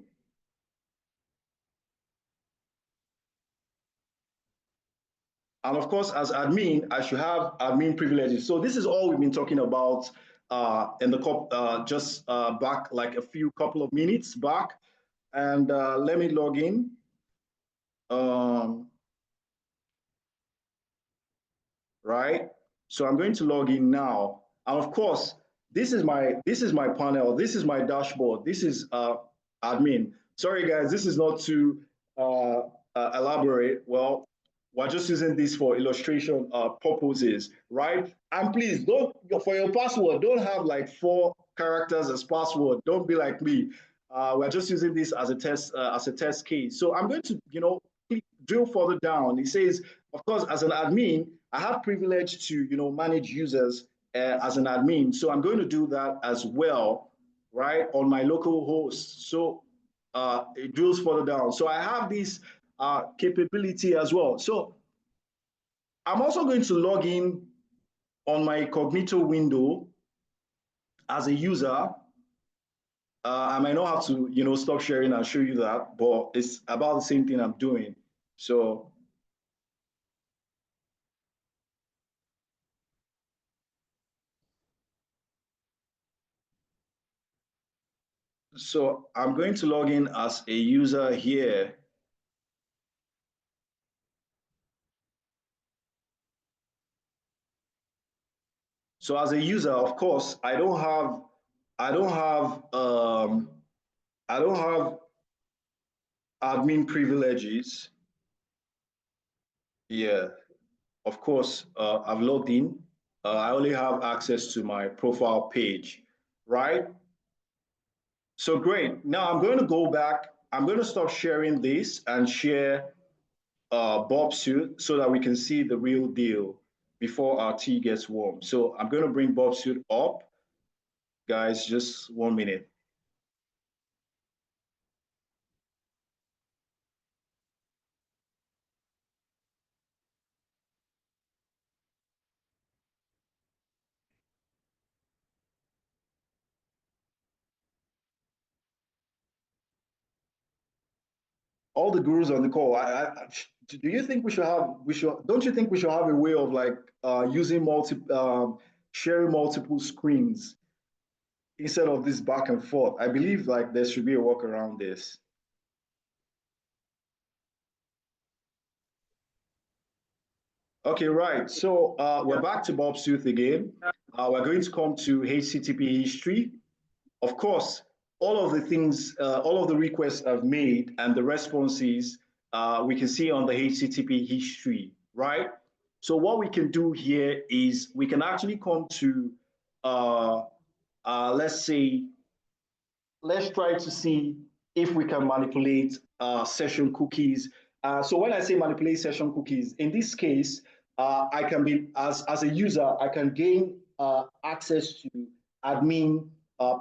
[SPEAKER 8] And of course, as admin, I should have admin privileges. So this is all we've been talking about in the just back like a couple of minutes back. And let me log in. Right? So I'm going to log in now. And of course, this is my panel. This is my dashboard. This is admin. Sorry, guys, this is not too elaborate. Well, we're just using this for illustration purposes, right? And please don't, for your password, don't have like 4 characters as password. Don't be like me. We're just using this as a test case. So I'm going to, drill further down. It says, of course, as an admin, I have privilege to, manage users as an admin. So I'm going to do that as well, right, on my local host. So it drills further down. So I have this capability as well. So I'm also going to log in on my Cognito window as a user. I might not have to, stop sharing and show you that, but it's about the same thing I'm doing. So I'm going to log in as a user here. So as a user, of course, I don't have admin privileges. Yeah, of course, I've logged in. I only have access to my profile page, right? So great. Now I'm going to go back. I'm going to stop sharing this and share Bob suit so that we can see the real deal before our tea gets warm. So I'm going to bring Bob suit up. Guys, just 1 minute. All the gurus on the call, do you think don't you think we should have a way of like using sharing multiple screens instead of this back and forth? I believe like there should be a work around this. Okay, right. So we're back to Bob Sooth again. We're going to come to HTTP history. Of course, all of the requests I've made and the responses we can see on the HTTP history, right? So what we can do here is we can actually come to, let's try to see if we can manipulate session cookies. So when I say manipulate session cookies, in this case, I can be, as a user, I can gain access to admin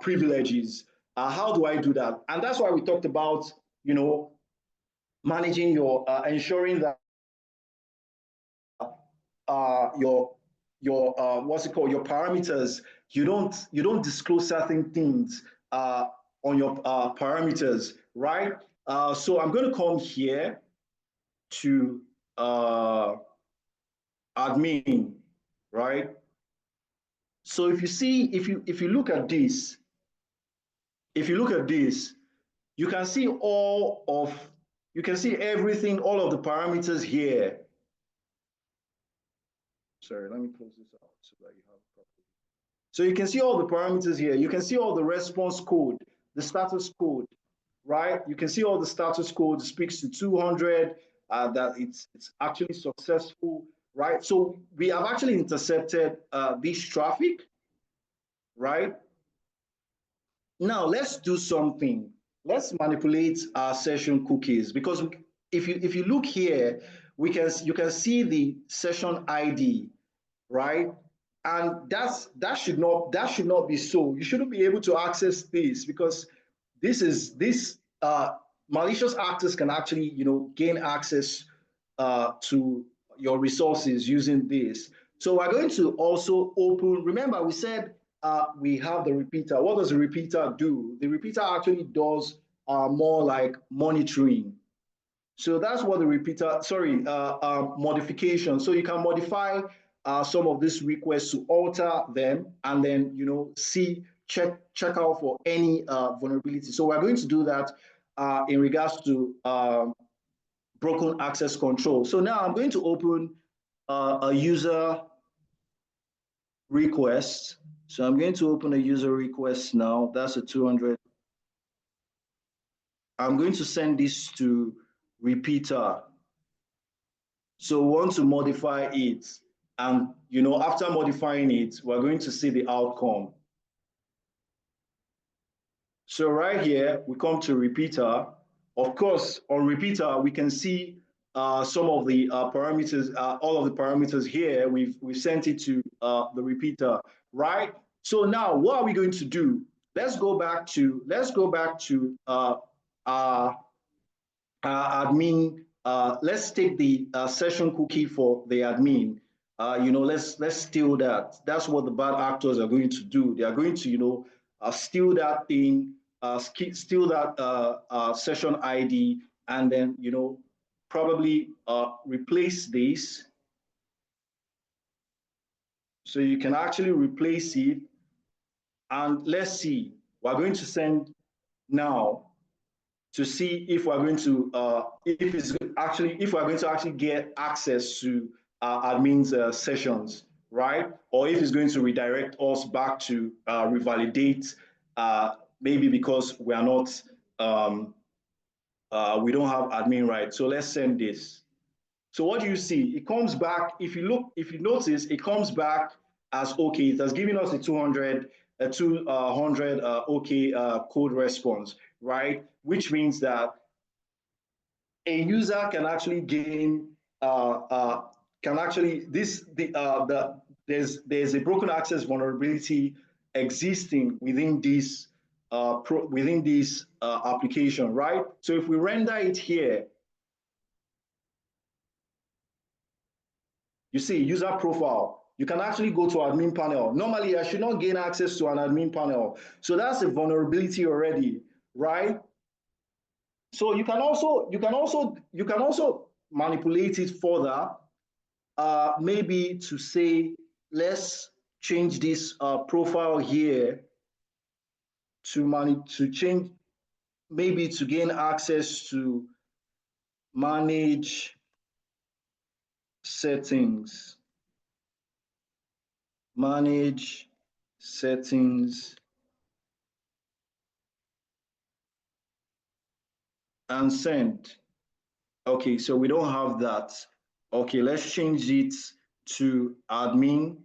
[SPEAKER 8] privileges. How do I do that? And that's why we talked about, managing your, ensuring that your what's it called, your parameters, you don't disclose certain things on your parameters, right? So I'm going to come here to admin, right? So if you see, if you look at this, you can see everything, all of the parameters here. Sorry, let me close this out so that you have it properly. So you can see all the parameters here. You can see all the response code, the status code, right? You can see all the status code speaks to 200, that it's actually successful, right? So we have actually intercepted this traffic, right? Now let's do something. Let's manipulate our session cookies, because if you look here, you can see the session ID, right? And that should not be so. You shouldn't be able to access this, because this malicious actors can actually gain access to your resources using this. So we're going to also open. Remember, we said we have the repeater. What does the repeater do? The repeater actually does more like monitoring. So that's what the repeater, modification. So you can modify some of these requests to alter them, and then check out for any vulnerability. So we're going to do that in regards to broken access control. So now I'm going to open a user request. So I'm going to open a user request now. That's a 200. I'm going to send this to repeater. So we want to modify it. And after modifying it, we're going to see the outcome. So right here, we come to repeater. Of course, on repeater, we can see some of the parameters, all of the parameters here. We've sent it to the repeater, right? So now, what are we going to do? Let's go back to admin. Let's take the session cookie for the admin. Let's steal that. That's what the bad actors are going to do. They are going to steal that thing, steal that session ID, and then probably replace this. So you can actually replace it. And let's see, we're going to send now to see if we're going to if we're going to actually get access to admin's sessions, right? Or if it's going to redirect us back to revalidate, maybe because we are not we don't have admin rights. So let's send this. So what do you see? It comes back. If you notice, it comes back as okay. It has given us a 200 okay code response, right? Which means that a user can actually gain there's a broken access vulnerability existing within this application, right? So if we render it here, you see user profile. You can actually go to admin panel. Normally, I should not gain access to an admin panel. So that's a vulnerability already, right? So you can also manipulate it further, maybe to say, let's change this profile here to change, maybe to gain access to manage settings. Manage settings and send. Okay, so we don't have that. Okay, let's change it to admin.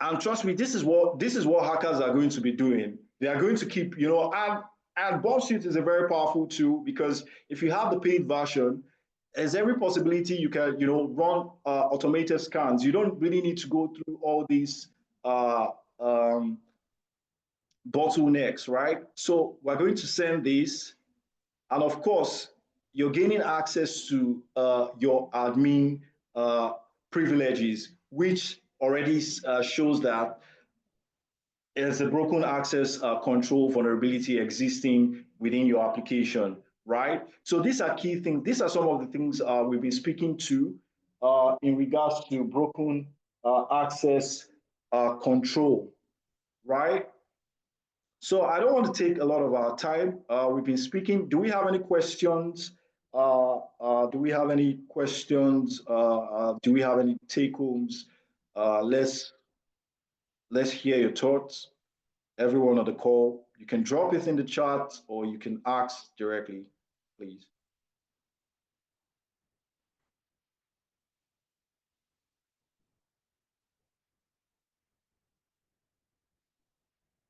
[SPEAKER 8] And trust me, this is what hackers are going to be doing. They are going to keep, and Bomb Suit is a very powerful tool because if you have the paid version, there's every possibility you can, run automated scans. You don't really need to go through all these uh, um, bottlenecks, right? So we're going to send this, and of course, you're gaining access to your admin privileges, which already shows that there's a broken access control vulnerability existing within your application, right? So these are key things. These are some of the things we've been speaking to in regards to broken access control, right? So I don't want to take a lot of our time. We've been speaking. Do we have any questions? Do we have any questions? Do we have any take homes? Let's hear your thoughts. Everyone on the call, you can drop it in the chat or you can ask directly, please.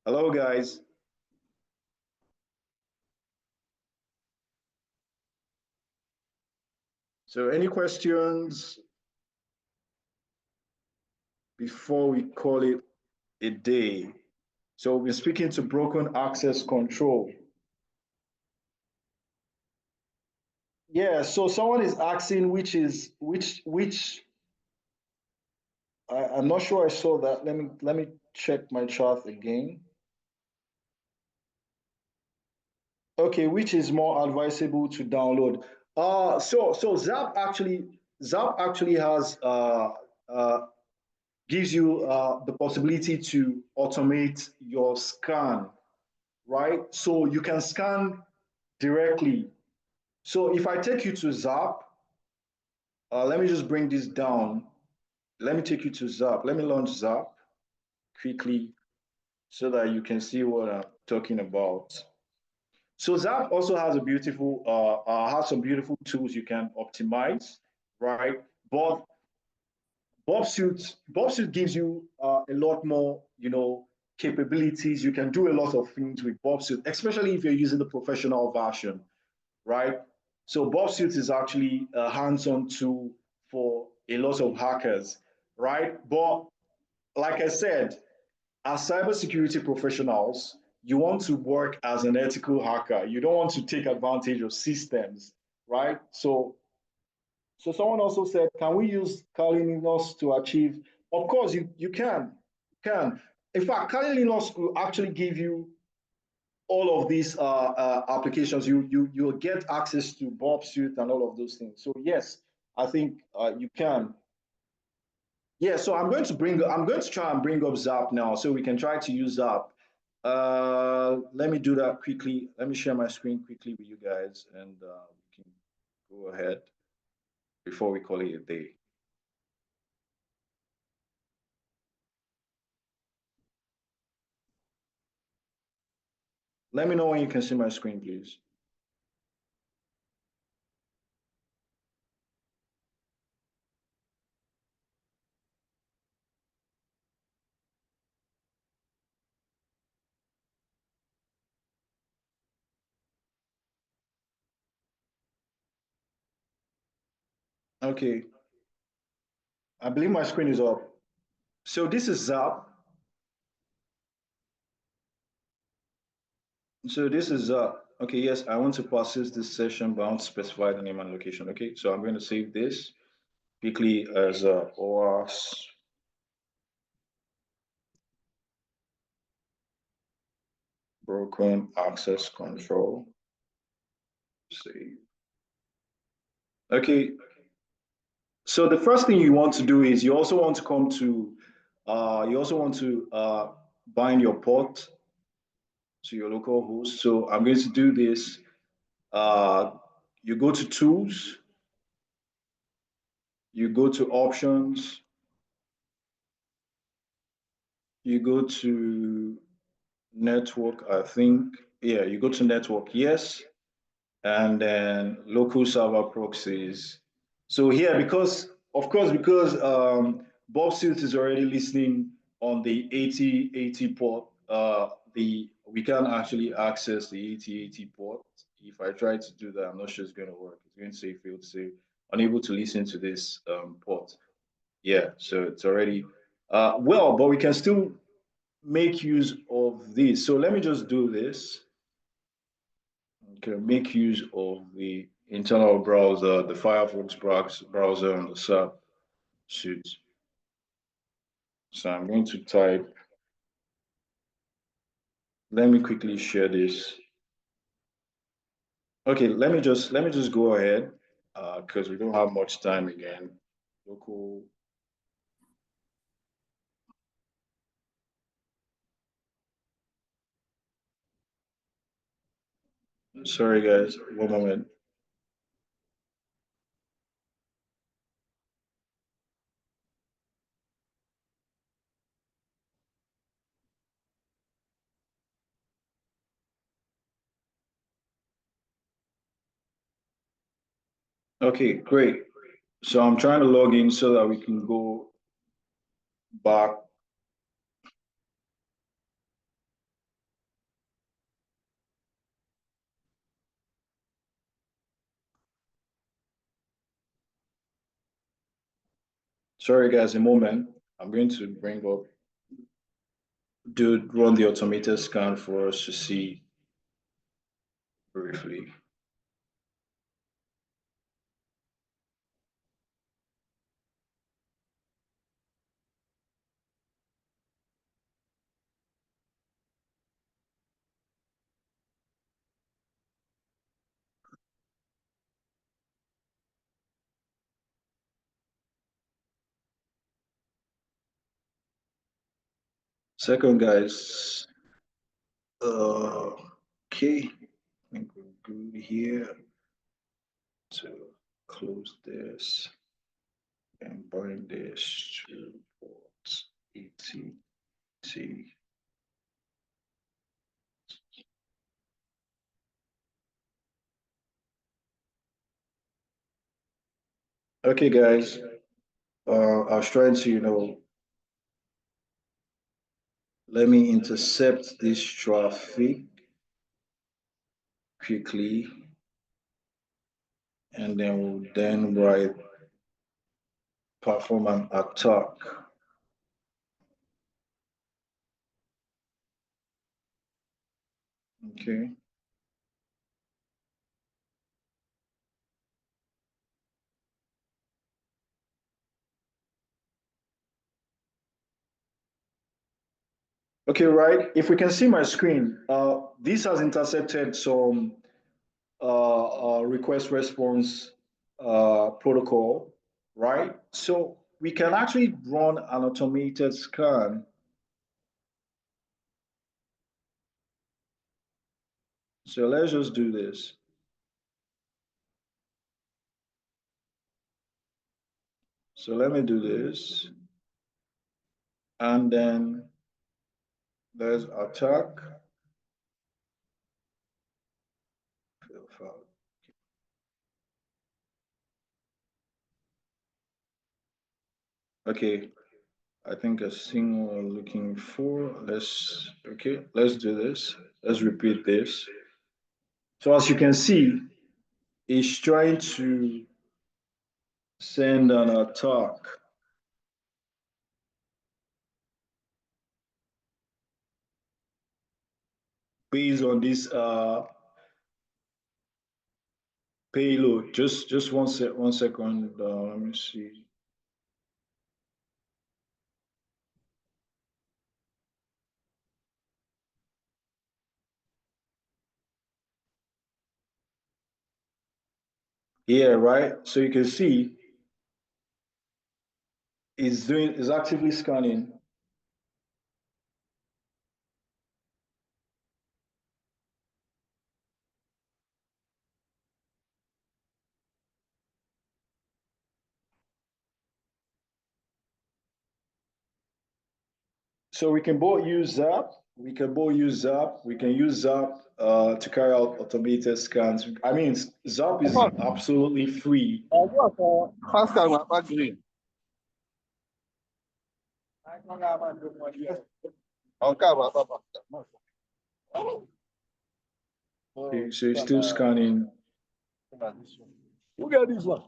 [SPEAKER 8] Hello, guys. So any questions before we call it a day? So we're speaking to broken access control. Yeah, so someone is asking which I'm not sure I saw that. Let me check my chart again. Okay, which is more advisable to download? So Zap actually has gives you the possibility to automate your scan, right? So you can scan directly. So if I take you to Zap, let me just bring this down. Let me take you to Zap. Let me launch Zap quickly so that you can see what I'm talking about. So Zap also has a beautiful, has some beautiful tools you can optimize, right? But Bob Suit gives you a lot more, capabilities. You can do a lot of things with Bob Suit, especially if you're using the professional version, right? So Bob Suit is actually a hands-on tool for a lot of hackers, right? But like I said, as cybersecurity professionals, you want to work as an ethical hacker. You don't want to take advantage of systems, right? So someone also said, can we use Kali Linux to achieve? Of course, you can. Can. In fact, Kali Linux will actually give you all of these applications. You'll get access to Bob Suite and all of those things. So yes, I think you can. Yeah, so I'm going to try and bring up Zap now so we can try to use Zap. Let me do that quickly. Let me share my screen quickly with you guys and we can go ahead before we call it a day. Let me know when you can see my screen, please. Okay, I believe my screen is up. So this is Zap. So this is okay, yes, I want to persist this session, but I want to specify the name and location. Okay, so I'm going to save this quickly as OAS broken access control. Save. Okay, so the first thing you want to do is you also want to come to, bind your port to your local host. So I'm going to do this. You go to tools, you go to options, you go to network, I think. Yeah, you go to network, yes. And then local server proxies. So here, because Bob Suit is already listening on the 8080 port, the
[SPEAKER 2] we can't actually access the 8080 port. If I try to do that, I'm not sure it's going to work. It's going to say failed save, unable to listen to this port. Yeah, so it's already well, but we can still make use of this. So let me just do this. Okay, make use of the internal browser, the Firefox browser on the sub suite. So I'm going to type, let me quickly share this. Okay, let me just go ahead because we don't have much time again. Local. Sorry guys, one moment. Okay, great. So I'm trying to log in so that we can go back. Sorry guys, a moment. I'm going to bring up, run the automated scan for us to see briefly. Second, guys. Okay, I think we're good here. So close this and bind this to port ETT. Okay, guys. I was trying to, let me intercept this traffic quickly, and then we'll perform an attack. Okay. Okay, right. If we can see my screen, this has intercepted some request response protocol, right? So we can actually run an automated scan. So let's just do this. So let me do this. And then there's attack. Okay, I think a thing we're looking for. Let's do this. Let's repeat this. So as you can see, it's trying to send an attack based on this payload. Just one second. Let me see. Yeah, right. So you can see it's actively scanning. So we can both use Zap. We can use Zap to carry out automated scans. I mean, Zap is absolutely free. Okay, so you're still scanning.
[SPEAKER 10] Look at this one.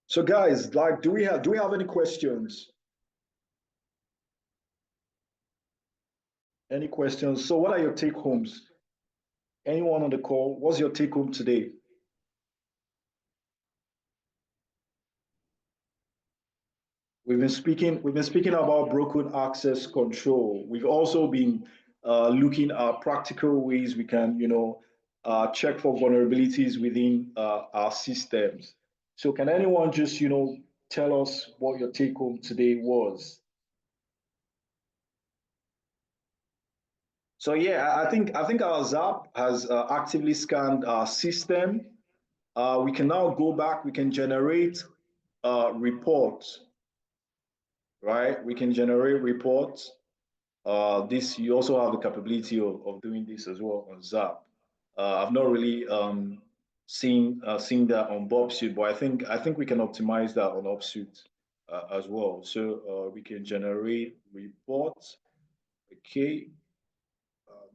[SPEAKER 2] So guys, like, do we have any questions? Any questions? So what are your take homes? Anyone on the call? What's your take home today? We've been speaking about broken access control. We've also been looking at practical ways we can, check for vulnerabilities within our systems. So can anyone just, tell us what your take home today was? So yeah, I think our ZAP has actively scanned our system. We can now go back. We can generate reports, right? We can generate reports. This you also have the capability of doing this as well on ZAP. I've not really seen that on BobSuit, but I think we can optimize that on OpSuit as well. So we can generate reports. Okay,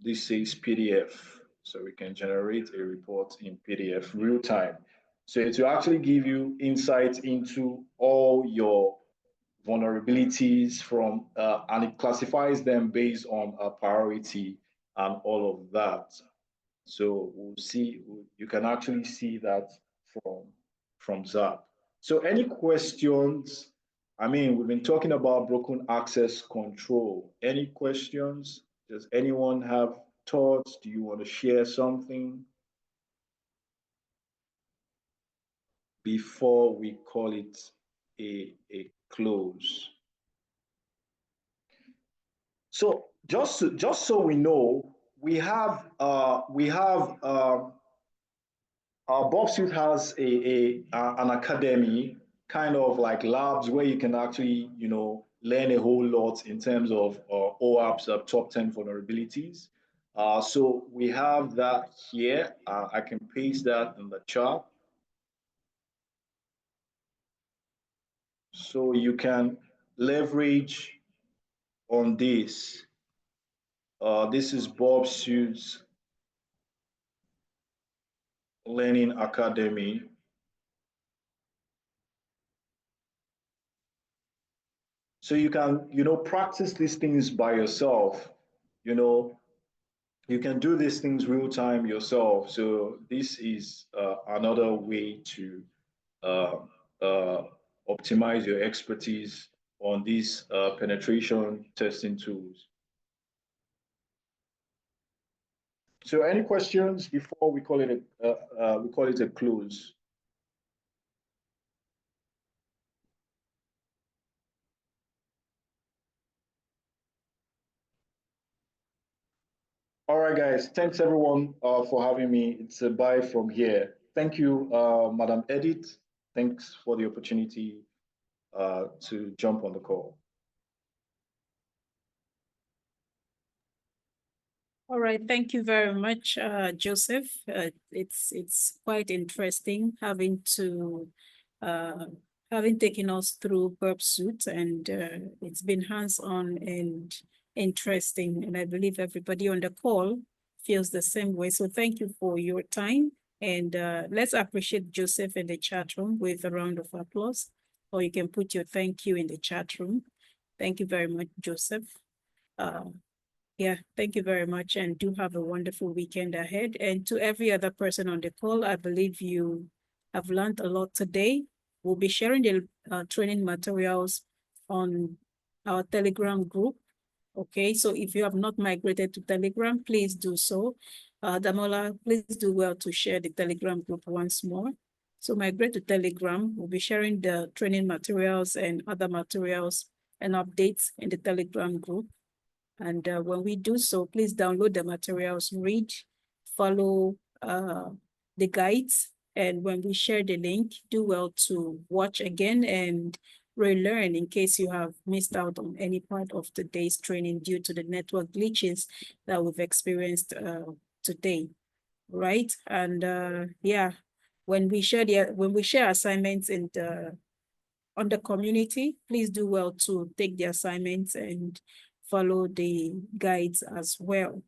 [SPEAKER 2] this says PDF, so we can generate a report in PDF real time. So it will actually give you insight into all your vulnerabilities from, and it classifies them based on a priority and all of that. So we'll see, you can actually see that from ZAP. So any questions? I mean, we've been talking about broken access control. Any questions? Does anyone have thoughts? Do you want to share something before we call it a close? So just so we know, our BobSuit has an academy, kind of like labs where you can actually, learn a whole lot in terms of OWASP's top 10 vulnerabilities. So we have that here. I can paste that in the chat. So you can leverage on this. This is BobSuit's Learning Academy. So you can, practice these things by yourself. You can do these things real time yourself. So this is another way to optimize your expertise on these penetration testing tools. So any questions before we call it a close? All right, guys. Thanks everyone for having me. It's a bye from here. Thank you, Madam Edith. Thanks for the opportunity to jump on the call.
[SPEAKER 1] All right, thank you very much, Joseph. It's quite interesting having taken us through BurbSuit, and it's been hands-on and interesting, and I believe everybody on the call feels the same way. So thank you for your time, and let's appreciate Joseph in the chat room with a round of applause, or you can put your thank you in the chat room. Thank you very much, Joseph. Yeah, thank you very much, and do have a wonderful weekend ahead. And to every other person on the call, I believe you have learned a lot today. We'll be sharing the training materials on our Telegram group. Okay, so if you have not migrated to Telegram, please do so. Damola, please do well to share the Telegram group once more. So migrate to Telegram. We'll be sharing the training materials and other materials and updates in the Telegram group. And when we do so, please download the materials, read, follow the guides. And when we share the link, do well to watch again and relearn in case you have missed out on any part of today's training due to the network glitches that we've experienced today, right? And yeah, when we share assignments in on the community, please do well to take the assignments and follow the guides as well.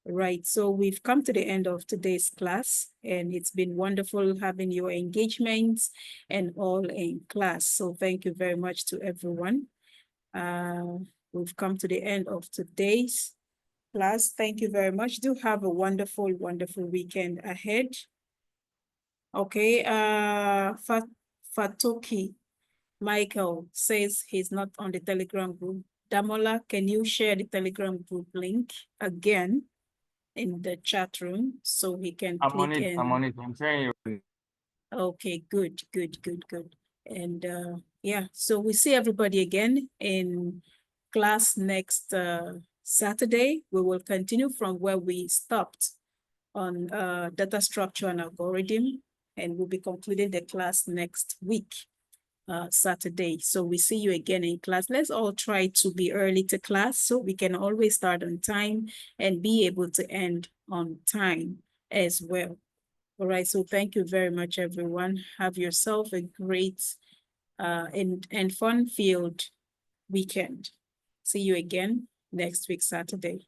[SPEAKER 1] Right, so we've come to the end of today's class, and it's been wonderful having your engagements and all in class. So thank you very much to everyone. We've come to the end of today's class. Thank you very much. Do have a wonderful, wonderful weekend ahead. Okay, Fatoki Michael says he's not on the Telegram group. Damola, can you share the Telegram group link again in the chat room so he can click in?
[SPEAKER 3] I'm on it. I'm sharing it.
[SPEAKER 1] Okay, good. And yeah, so we see everybody again in class next Saturday. We will continue from where we stopped on data structure and algorithm, and we'll be concluding the class next week, Saturday. So we see you again in class. Let's all try to be early to class so we can always start on time and be able to end on time as well. All right, so thank you very much, everyone. Have yourself a great and fun-filled weekend. See you again next week, Saturday.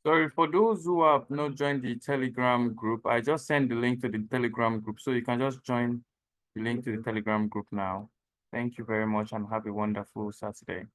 [SPEAKER 3] Sorry, for those who have not joined the Telegram group, I just sent the link to the Telegram group, so you can just join the link to the Telegram group now. Thank you very much and have a wonderful Saturday.